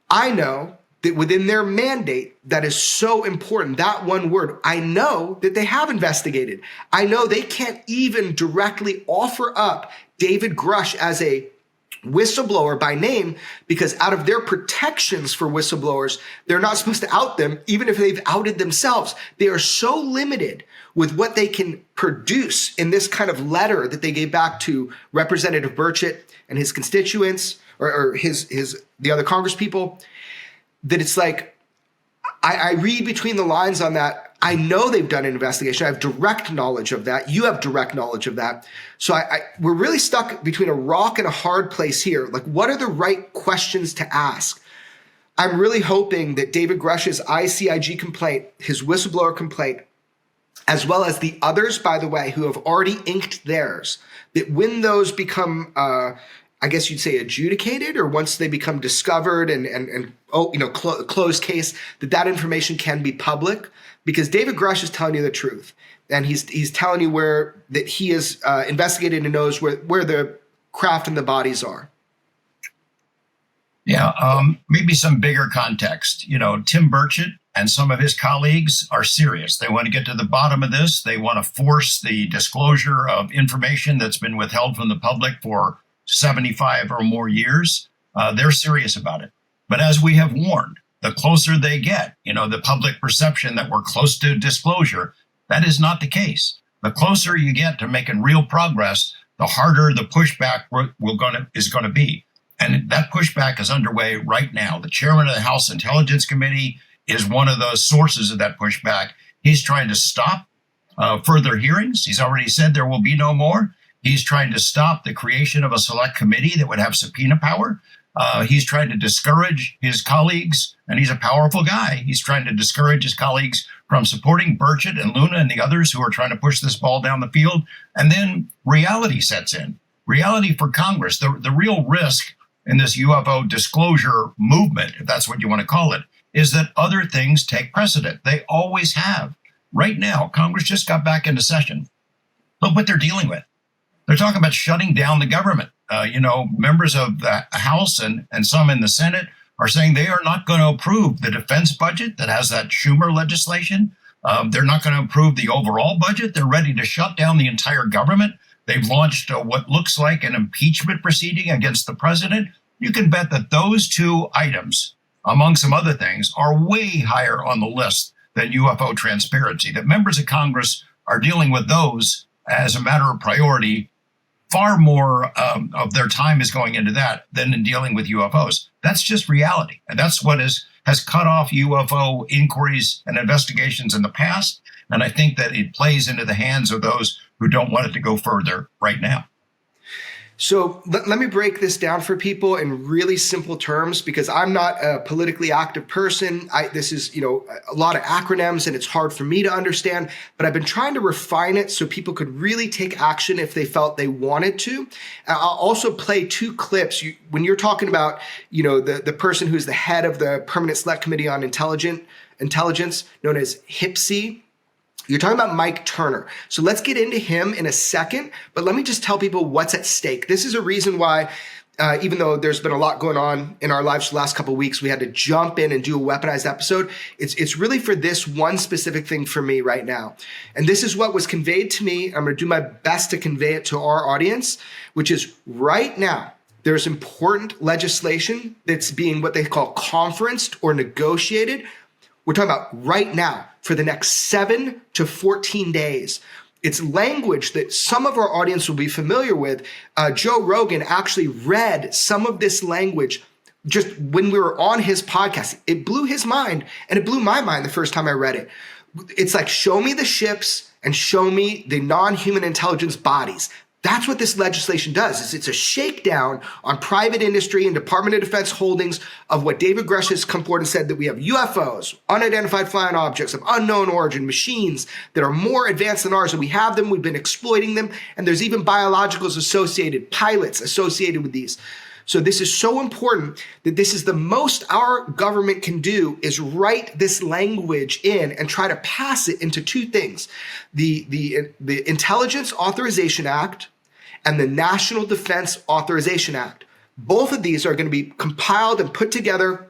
I know that within their mandate, that is so important, that one word. I know that they have investigated. I know they can't even directly offer up David Grush as a whistleblower by name, because out of their protections for whistleblowers, they're not supposed to out them, even if they've outed themselves. They are so limited with what they can produce in this kind of letter that they gave back to Representative Burchett and his constituents, or the other Congress people, that it's like, I read between the lines on that. I know they've done an investigation. I have direct knowledge of that. You have direct knowledge of that. So we're really stuck between a rock and a hard place here. Like, what are the right questions to ask? I'm really hoping that David Grush's ICIG complaint, his whistleblower complaint, as well as the others, by the way, who have already inked theirs, that when those become, I guess you'd say, adjudicated, or once they become discovered and closed case, that information can be public, because David Grush is telling you the truth, and he's telling you where that he is investigated and knows where the craft and the bodies are. Yeah, maybe some bigger context. Tim Burchett and some of his colleagues are serious. They want to get to the bottom of this. They want to force the disclosure of information that's been withheld from the public for 75 or more years. They're serious about it. But as we have warned, the closer they get, the public perception that we're close to disclosure, that is not the case. The closer you get to making real progress, the harder the pushback is going to be. And that pushback is underway right now. The chairman of the House Intelligence Committee is one of those sources of that pushback. He's trying to stop further hearings. He's already said there will be no more. He's trying to stop the creation of a select committee that would have subpoena power. He's trying to discourage his colleagues, and he's a powerful guy. He's trying to discourage his colleagues from supporting Burchett and Luna and the others who are trying to push this ball down the field. And then reality sets in. Reality for Congress. The real risk in this UFO disclosure movement, if that's what you want to call it, is that other things take precedent. They always have. Right now, Congress just got back into session. Look what they're dealing with. They're talking about shutting down the government. Members of the House and some in the Senate are saying they are not going to approve the defense budget that has that Schumer legislation. They're not going to approve the overall budget. They're ready to shut down the entire government. They've launched what looks like an impeachment proceeding against the president. You can bet that those two items, among some other things, are way higher on the list than UFO transparency, that members of Congress are dealing with those as a matter of priority far more of their time is going into that than in dealing with UFOs. That's just reality. And that's what has cut off UFO inquiries and investigations in the past. And I think that it plays into the hands of those who don't want it to go further right now. So let me break this down for people in really simple terms, because I'm not a politically active person. This is, a lot of acronyms and it's hard for me to understand, but I've been trying to refine it so people could really take action if they felt they wanted to. I'll also play 2 clips. When you're talking about, the person who's the head of the Permanent Select Committee on Intelligence, known as HPSI, you're talking about Mike Turner. So let's get into him in a second, but let me just tell people what's at stake. This is a reason why, even though there's been a lot going on in our lives the last couple of weeks, we had to jump in and do a weaponized episode. It's really for this one specific thing for me right now. And this is what was conveyed to me. I'm going to do my best to convey it to our audience, which is right now, there's important legislation that's being what they call conferenced or negotiated. We're talking about right now for the next 7 to 14 days. It's language that some of our audience will be familiar with. Joe Rogan actually read some of this language just when we were on his podcast. It blew his mind, and it blew my mind the first time I read it. It's like, show me the ships and show me the non-human intelligence bodies. That's what this legislation does. It's a shakedown on private industry and Department of Defense holdings of what David Grush has come forward and said, that we have UFOs, unidentified flying objects of unknown origin, machines that are more advanced than ours, and we have them, we've been exploiting them, and there's even biologicals associated, pilots associated with these. So this is so important that this is the most our government can do, is write this language in and try to pass it into 2 things. The Intelligence Authorization Act and the National Defense Authorization Act. Both of these are going to be compiled and put together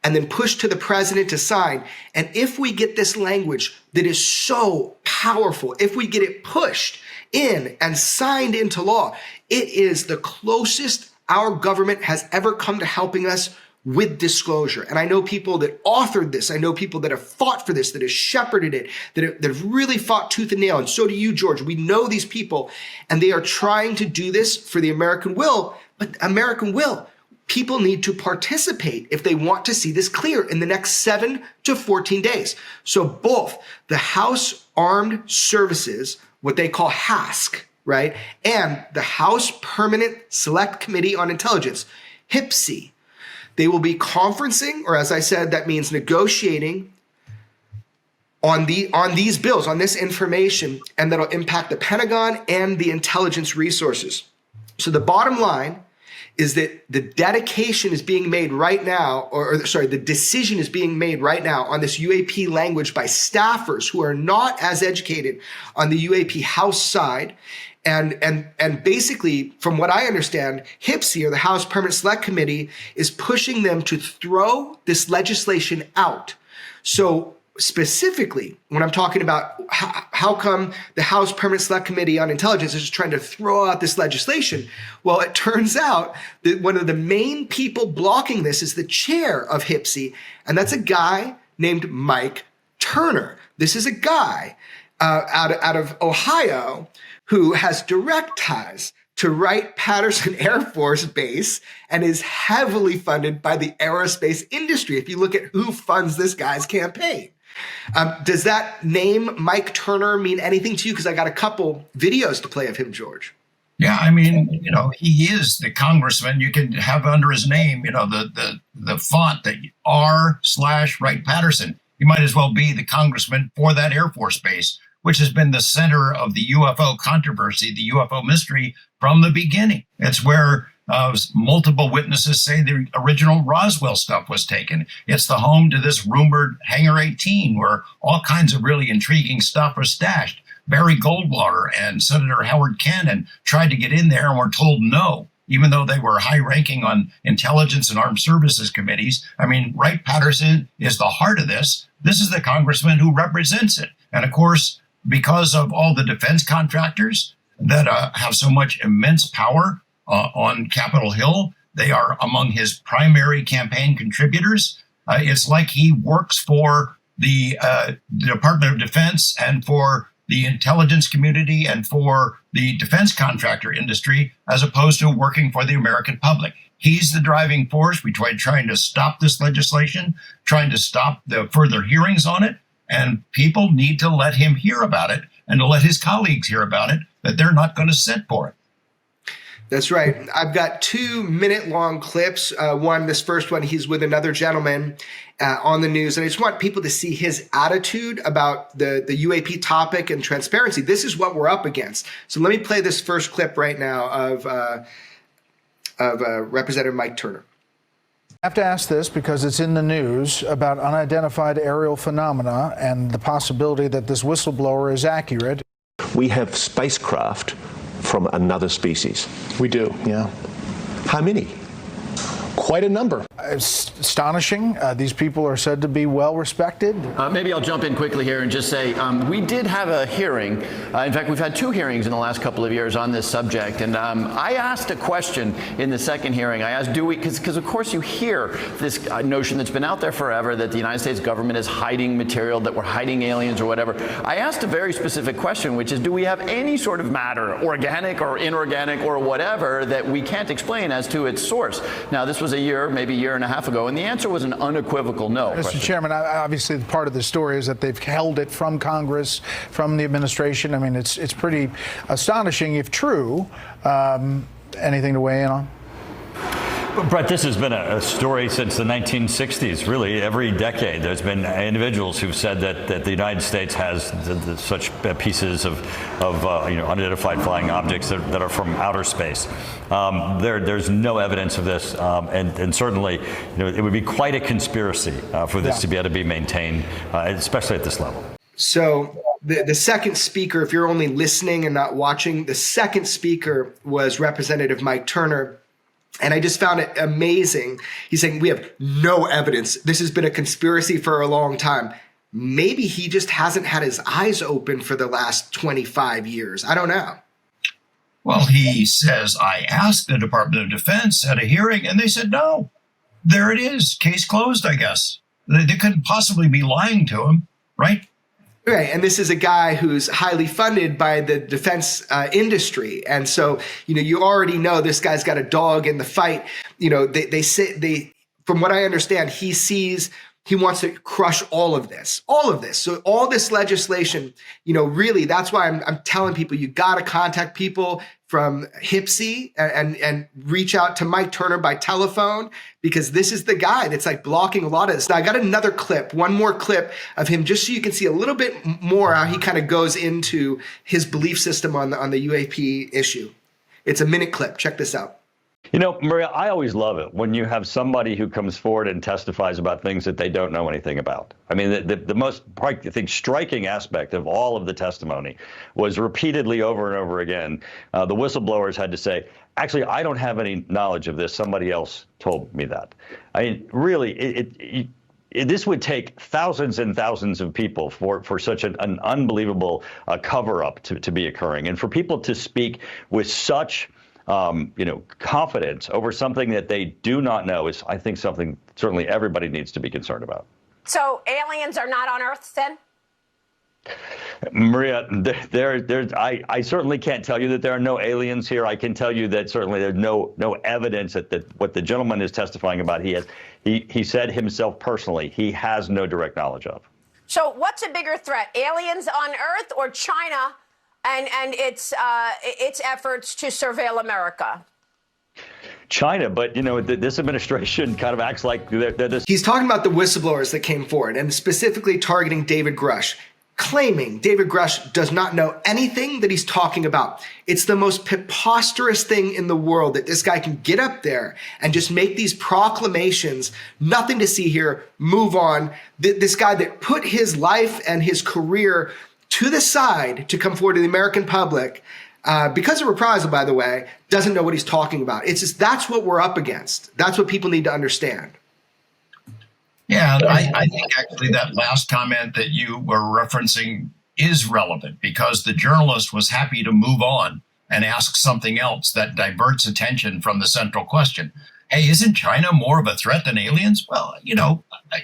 and then pushed to the president to sign. And if we get this language that is so powerful, if we get it pushed in and signed into law, it is the closest our government has ever come to helping us with disclosure. And I know people that authored this. I know people that have fought for this, that have shepherded it, that have really fought tooth and nail. And so do you, George. We know these people, and they are trying to do this for the American will. But American will, people need to participate if they want to see this clear in the next 7 to 14 days. So both the House Armed Services, what they call HASC, right, and the House Permanent Select Committee on Intelligence, HPSI, they will be conferencing, or as I said, that means negotiating on these bills, on this information, and that'll impact the Pentagon and the intelligence resources. So the bottom line is that the dedication is being made right now, the decision is being made right now on this UAP language by staffers who are not as educated on the UAP House side. And basically, from what I understand, HPSI, or the House Permanent Select Committee, is pushing them to throw this legislation out. So specifically, when I'm talking about how come the House Permanent Select Committee on Intelligence is just trying to throw out this legislation, well, it turns out that one of the main people blocking this is the chair of HPSI, and that's a guy named Mike Turner. This is a guy out of Ohio who has direct ties to Wright-Patterson Air Force Base and is heavily funded by the aerospace industry, if you look at who funds this guy's campaign. Does that name, Mike Turner, mean anything to you? Because I got a couple videos to play of him, George. Yeah, I mean, he is the congressman. You can have under his name, the font that R/Wright-Patterson. He might as well be the congressman for that Air Force Base, which has been the center of the UFO controversy, the UFO mystery from the beginning. It's where multiple witnesses say the original Roswell stuff was taken. It's the home to this rumored Hangar 18, where all kinds of really intriguing stuff was stashed. Barry Goldwater and Senator Howard Cannon tried to get in there and were told no, even though they were high-ranking on intelligence and armed services committees. I mean, Wright-Patterson is the heart of this. This is the congressman who represents it. And of course, because of all the defense contractors that have so much immense power on Capitol Hill, they are among his primary campaign contributors. It's like he works for the Department of Defense and for the intelligence community and for the defense contractor industry, as opposed to working for the American public. He's the driving force. We tried trying to stop this legislation, trying to stop the further hearings on it, and people need to let him hear about it and to let his colleagues hear about it, that they're not going to sit for it. That's right. I've got 2-minute-long clips. This first one, he's with another gentleman on the news. And I just want people to see his attitude about the UAP topic and transparency. This is what we're up against. So let me play this first clip right now of Representative Mike Turner. I have to ask this because it's in the news about unidentified aerial phenomena and the possibility that this whistleblower is accurate. We have spacecraft from another species. We do, yeah. How many? Quite a number. It's astonishing. These people are said to be well respected. Maybe I'll jump in quickly here and just say we did have a hearing. In fact, we've had 2 hearings in the last couple of years on this subject. And I asked a question in the second hearing. I asked, do we, because of course you hear this notion that's been out there forever that the United States government is hiding material, that we're hiding aliens or whatever. I asked a very specific question, which is, do we have any sort of matter, organic or inorganic or whatever, that we can't explain as to its source? Now, this was a year, maybe a year and a half ago, and the answer was an unequivocal no. Mr. Chairman, obviously part of the story is that they've held it from Congress, from the administration. I mean, it's pretty astonishing if true. Anything to weigh in on? Brett, this has been a story since the 1960s. Really, every decade there's been individuals who've said that the United States has such pieces of unidentified flying objects that are from outer space. There's no evidence of this, and certainly, it would be quite a conspiracy for this to be able to be maintained, especially at this level. So the second speaker, if you're only listening and not watching, the second speaker was Representative Mike Turner. And I just found it amazing. He's saying, we have no evidence. This has been a conspiracy for a long time. Maybe he just hasn't had his eyes open for the last 25 years. I don't know. Well, he says, I asked the Department of Defense at a hearing, and they said, no. There it is. Case closed, I guess. They couldn't possibly be lying to him, right? Right. And this is a guy who's highly funded by the defense industry. And so, you already know this guy's got a dog in the fight. They say, from what I understand, he wants to crush all of this. So all this legislation, really, that's why I'm telling people, you got to contact people from HPSI and reach out to Mike Turner by telephone, because this is the guy that's like blocking a lot of this. Now I got another clip, one more clip of him, just so you can see a little bit more how he kind of goes into his belief system on the UAP issue. It's a minute clip. Check this out. Maria, I always love it when you have somebody who comes forward and testifies about things that they don't know anything about. I mean, the most, I think, striking aspect of all of the testimony was repeatedly over and over again, the whistleblowers had to say, actually, I don't have any knowledge of this. Somebody else told me that. I mean, really, this would take thousands and thousands of people for such an unbelievable cover-up to be occurring. And for people to speak with such confidence over something that they do not know is, I think, something certainly everybody needs to be concerned about. So aliens are not on Earth, then? Maria, I certainly can't tell you that there are no aliens here. I can tell you that certainly there's no evidence that what the gentleman is testifying about, he said himself personally, he has no direct knowledge of. So what's a bigger threat, aliens on Earth or China and its efforts to surveil America? China, but this administration kind of acts like they're this. He's talking about the whistleblowers that came forward and specifically targeting David Grush, claiming David Grush does not know anything that he's talking about. It's the most preposterous thing in the world that this guy can get up there and just make these proclamations, nothing to see here, move on. This guy that put his life and his career to the side to come forward to the American public, because of reprisal, by the way, doesn't know what he's talking about. It's just, that's what we're up against. That's what people need to understand. Yeah, I think actually that last comment that you were referencing is relevant, because the journalist was happy to move on and ask something else that diverts attention from the central question. Hey, isn't China more of a threat than aliens? Well,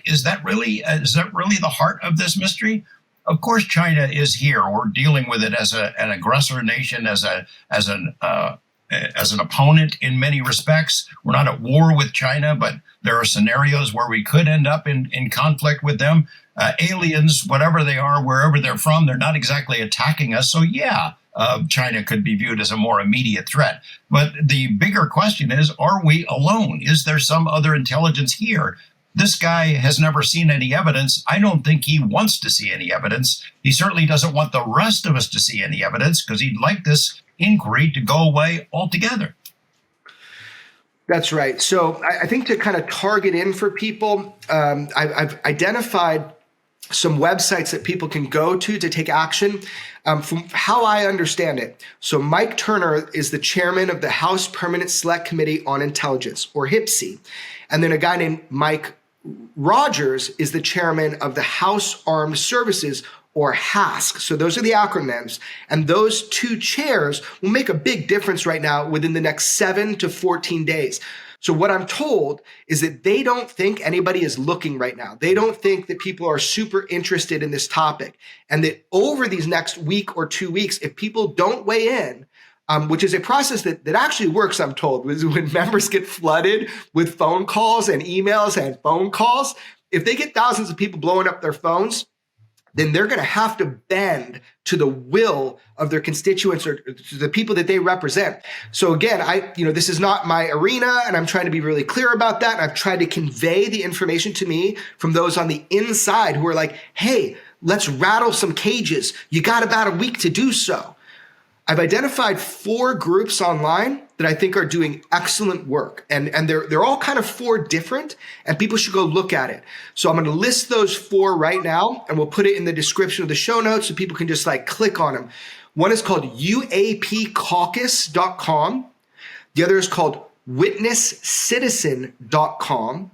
is that really the heart of this mystery? Of course, China is here. We're dealing with it as an aggressor nation, as an opponent in many respects. We're not at war with China, but there are scenarios where we could end up in conflict with them. Aliens, whatever they are, wherever they're from, they're not exactly attacking us. So yeah, China could be viewed as a more immediate threat. But the bigger question is, are we alone? Is there some other intelligence here? This guy has never seen any evidence. I don't think he wants to see any evidence. He certainly doesn't want the rest of us to see any evidence, because he'd like this inquiry to go away altogether. That's right. So I think to kind of target in for people, I've identified some websites that people can go to take action. From how I understand it, so Mike Turner is the chairman of the House Permanent Select Committee on Intelligence, or HPSI. And then a guy named Mike Rogers is the chairman of the House Armed Services, or HASC. So those are the acronyms. And those two chairs will make a big difference right now within the next 7 to 14 days. So what I'm told is that they don't think anybody is looking right now. They don't think that people are super interested in this topic. And that over these next week or 2 weeks, if people don't weigh in, which is a process that actually works, I'm told, when members get flooded with phone calls and emails and phone calls, if they get thousands of people blowing up their phones, then they're going to have to bend to the will of their constituents or to the people that they represent. So again, this is not my arena, and I'm trying to be really clear about that. And I've tried to convey the information to me from those on the inside who are like, hey, let's rattle some cages. You got about a week to do so. I've identified 4 groups online that I think are doing excellent work. And they're all kind of 4 different, and people should go look at it. So I'm going to list those 4 right now, and we'll put it in the description of the show notes so people can just click on them. One is called UAPcaucus.com. The other is called witnesscitizen.com.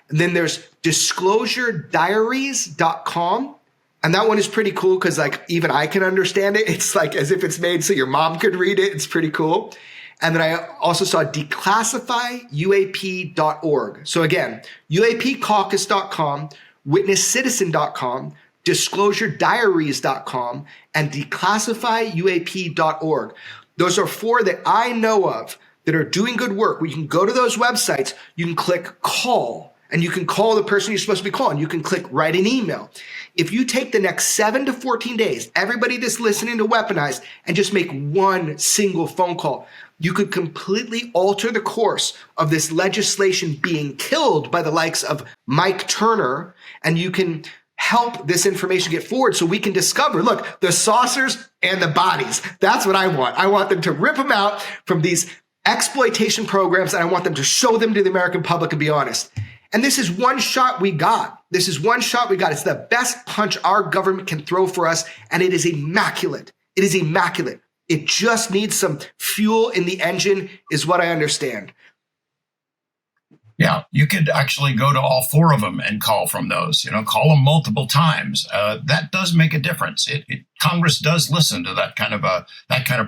And then there's disclosurediaries.com. And that one is pretty cool because even I can understand it. It's as if it's made so your mom could read it. It's pretty cool. And then I also saw declassifyuap.org. So again, UAPcaucus.com, witnesscitizen.com, disclosurediaries.com, and declassifyuap.org. Those are 4 that I know of that are doing good work. Where you can go to those websites, you can click call, and you can call the person you're supposed to be calling. You can click write an email. If you take the next 7 to 14 days, everybody that's listening to Weaponized, and just make one single phone call, you could completely alter the course of this legislation being killed by the likes of Mike Turner, and you can help this information get forward so we can discover, look, the saucers and the bodies. That's what I want. I want them to rip them out from these exploitation programs, and I want them to show them to the American public and be honest. And this is one shot we got. It's the best punch our government can throw for us, and it is immaculate. It is immaculate. It just needs some fuel in the engine, is what I understand. Yeah, you could actually go to all 4 of them and call from those, call them multiple times. That does make a difference. Congress does listen to that kind of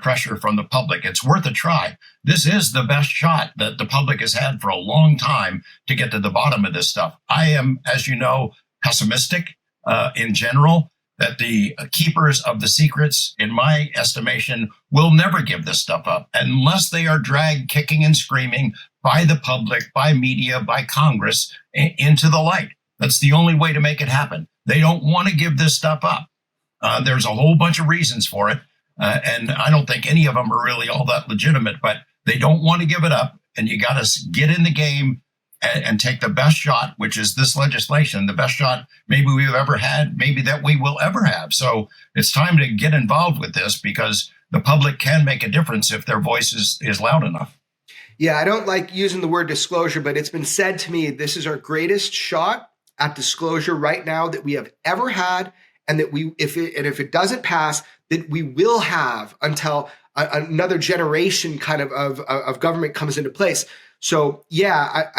pressure from the public. It's worth a try. This is the best shot that the public has had for a long time to get to the bottom of this stuff. I am, as you know, pessimistic in general, that the keepers of the secrets, in my estimation, will never give this stuff up unless they are dragged kicking and screaming by the public, by media, by Congress into the light. That's the only way to make it happen. They don't want to give this stuff up. There's a whole bunch of reasons for it. And I don't think any of them are really all that legitimate, but they don't want to give it up. And you got to get in the game and take the best shot, which is this legislation, the best shot maybe we've ever had, maybe that we will ever have. So it's time to get involved with this, because the public can make a difference if their voice is loud enough. Yeah, I don't like using the word disclosure, but it's been said to me, this is our greatest shot at disclosure right now that we have ever had, and that if it doesn't pass, that we will have until another generation kind of government comes into place. So yeah,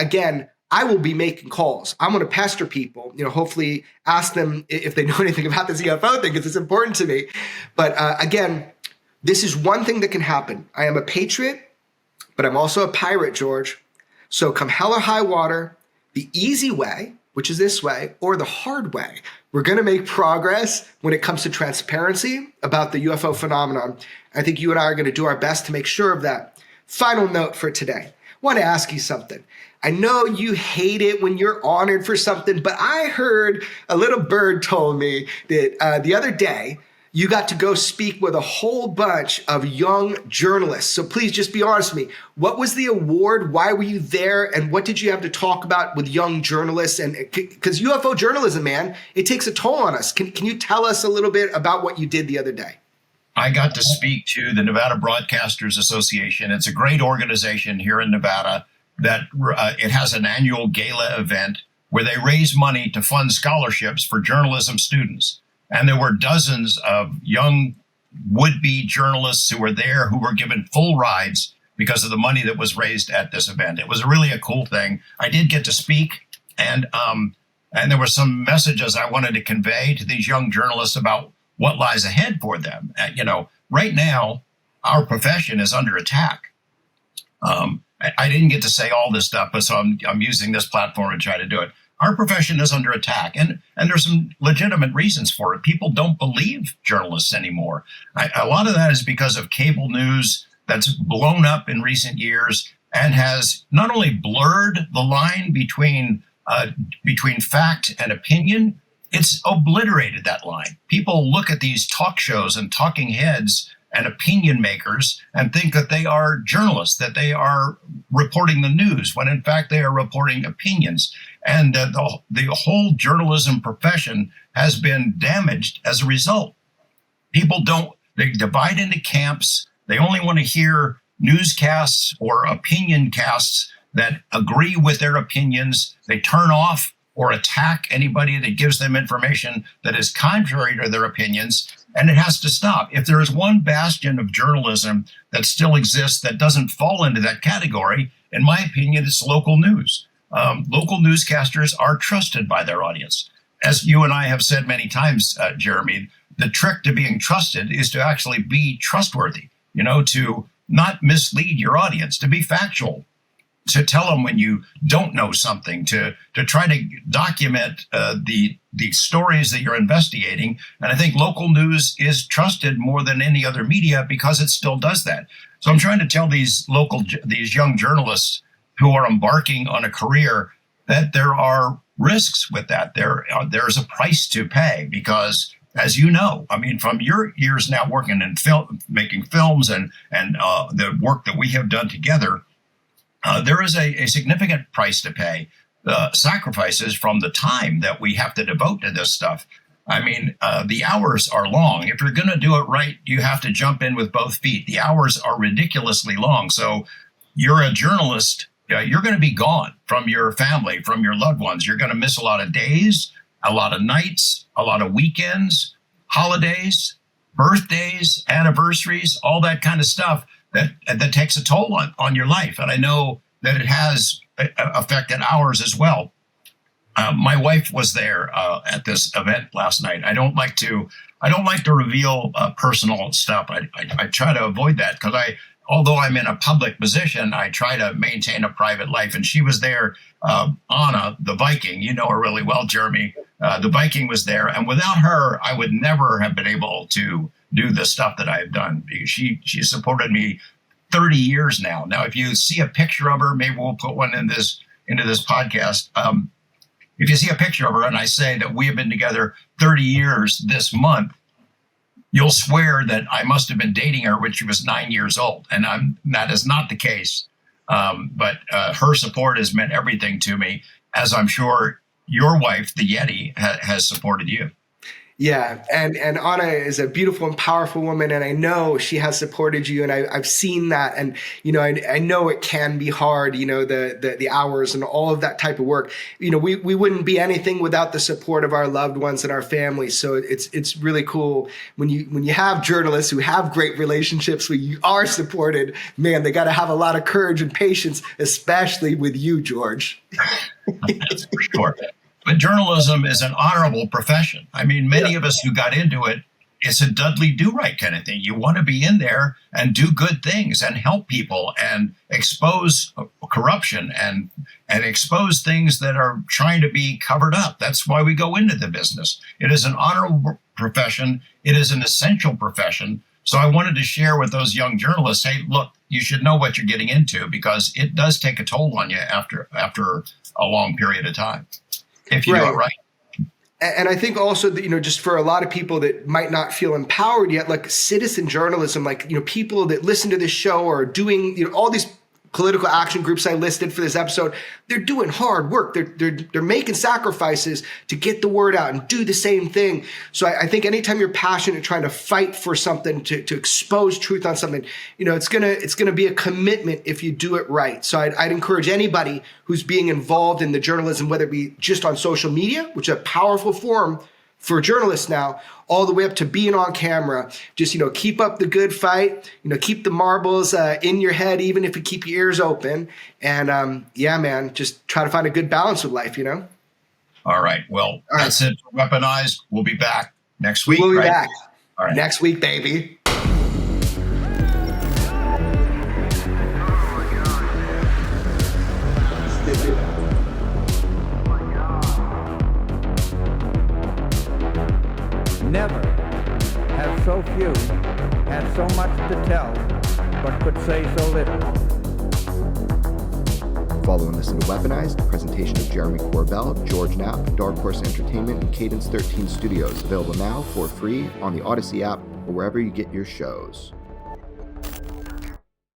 I will be making calls. I'm going to pester people, hopefully ask them if they know anything about this UFO thing, because it's important to me. But again, this is one thing that can happen. I am a patriot, but I'm also a pirate, George. So come hell or high water, the easy way which is this way, or the hard way. We're going to make progress when it comes to transparency about the UFO phenomenon. I think you and I are going to do our best to make sure of that. Final note for today. I want to ask you something. I know you hate it when you're honored for something, but I heard a little bird told me that the other day, you got to go speak with a whole bunch of young journalists. So please just be honest with me. What was the award? Why were you there? And what did you have to talk about with young journalists? And because UFO journalism, man, it takes a toll on us. Can you tell us a little bit about what you did the other day? I got to speak to the Nevada Broadcasters Association. It's a great organization here in Nevada that it has an annual gala event where they raise money to fund scholarships for journalism students. And there were dozens of young would-be journalists who were there who were given full rides because of the money that was raised at this event. It was really a cool thing. I did get to speak, and there were some messages I wanted to convey to these young journalists about what lies ahead for them. Right now, our profession is under attack. I didn't get to say all this stuff, but so I'm using this platform to try to do it. Our profession is under attack, and there's some legitimate reasons for it. People don't believe journalists anymore. A lot of that is because of cable news that's blown up in recent years and has not only blurred the line between fact and opinion, it's obliterated that line. People look at these talk shows and talking heads and opinion makers and think that they are journalists, that they are reporting the news, when in fact they are reporting opinions. And the whole journalism profession has been damaged as a result. People they divide into camps. They only want to hear newscasts or opinion casts that agree with their opinions. They turn off or attack anybody that gives them information that is contrary to their opinions. And it has to stop. If there is one bastion of journalism that still exists that doesn't fall into that category, in my opinion, it's local news. Local newscasters are trusted by their audience. As you and I have said many times, Jeremy, the trick to being trusted is to actually be trustworthy, to not mislead your audience, to be factual, to tell them when you don't know something, to try to document the stories that you're investigating. And I think local news is trusted more than any other media because it still does that. So I'm trying to tell these young journalists who are embarking on a career that there are risks with that. There's a price to pay because, as you know, I mean, from your years now working in making films and the work that we have done together, there is a significant price to pay, sacrifices from the time that we have to devote to this stuff. I mean, the hours are long. If you're going to do it right, you have to jump in with both feet. The hours are ridiculously long. So you're a journalist. You're going to be gone from your family, from your loved ones. You're going to miss a lot of days, a lot of nights, a lot of weekends, holidays, birthdays, anniversaries, all that kind of stuff. That takes a toll on your life. And I know that it has affected ours as well. My wife was there at this event last night. I don't like to reveal personal stuff. I try to avoid that because although I'm in a public position, I try to maintain a private life. And she was there, Anna, the Viking. You know her really well, Jeremy. The Viking was there. And without her, I would never have been able to do the stuff that I've done. She supported me 30 years now. Now, if you see a picture of her, maybe we'll put one into this podcast. If you see a picture of her and I say that we have been together 30 years this month, you'll swear that I must have been dating her when she was 9 years old. And that is not the case. But her support has meant everything to me, as I'm sure your wife, the Yeti, has supported you. Yeah, and Anna is a beautiful and powerful woman, and I know she has supported you, and I've seen that, and I know it can be hard, the hours and all of that type of work. We wouldn't be anything without the support of our loved ones and our families. So it's really cool when you have journalists who have great relationships where you are supported. Man, they got to have a lot of courage and patience, especially with you, George. That's for sure. But journalism is an honorable profession. I mean, many of us who got into it, it's a Dudley Do-Right kind of thing. You want to be in there and do good things and help people and expose corruption and and expose things that are trying to be covered up. That's why we go into the business. It is an honorable profession. It is an essential profession. So I wanted to share with those young journalists, hey, look, you should know what you're getting into, because it does take a toll on you after a long period of time, if you do it right. And I think also that, just for a lot of people that might not feel empowered yet, like citizen journalism, like, people that listen to this show or doing, all these political action groups I listed for this episode, they're doing hard work. They're making sacrifices to get the word out and do the same thing. So I think anytime you're passionate, trying to fight for something, to expose truth on something, it's gonna be a commitment if you do it right. So I'd encourage anybody who's being involved in the journalism, whether it be just on social media, which is a powerful forum for journalists now, all the way up to being on camera, just, keep up the good fight, keep the marbles in your head, even if you keep your ears open. And yeah, man, just try to find a good balance with life, All right. Well, that's it for Weaponized. We'll be back next week. We'll be back All right. next week, baby. Never have so few had so much to tell, but could say so little. Follow and listen to Weaponized, a presentation of Jeremy Corbell, George Knapp, Dark Horse Entertainment, and Cadence 13 Studios. Available now for free on the Odyssey app or wherever you get your shows.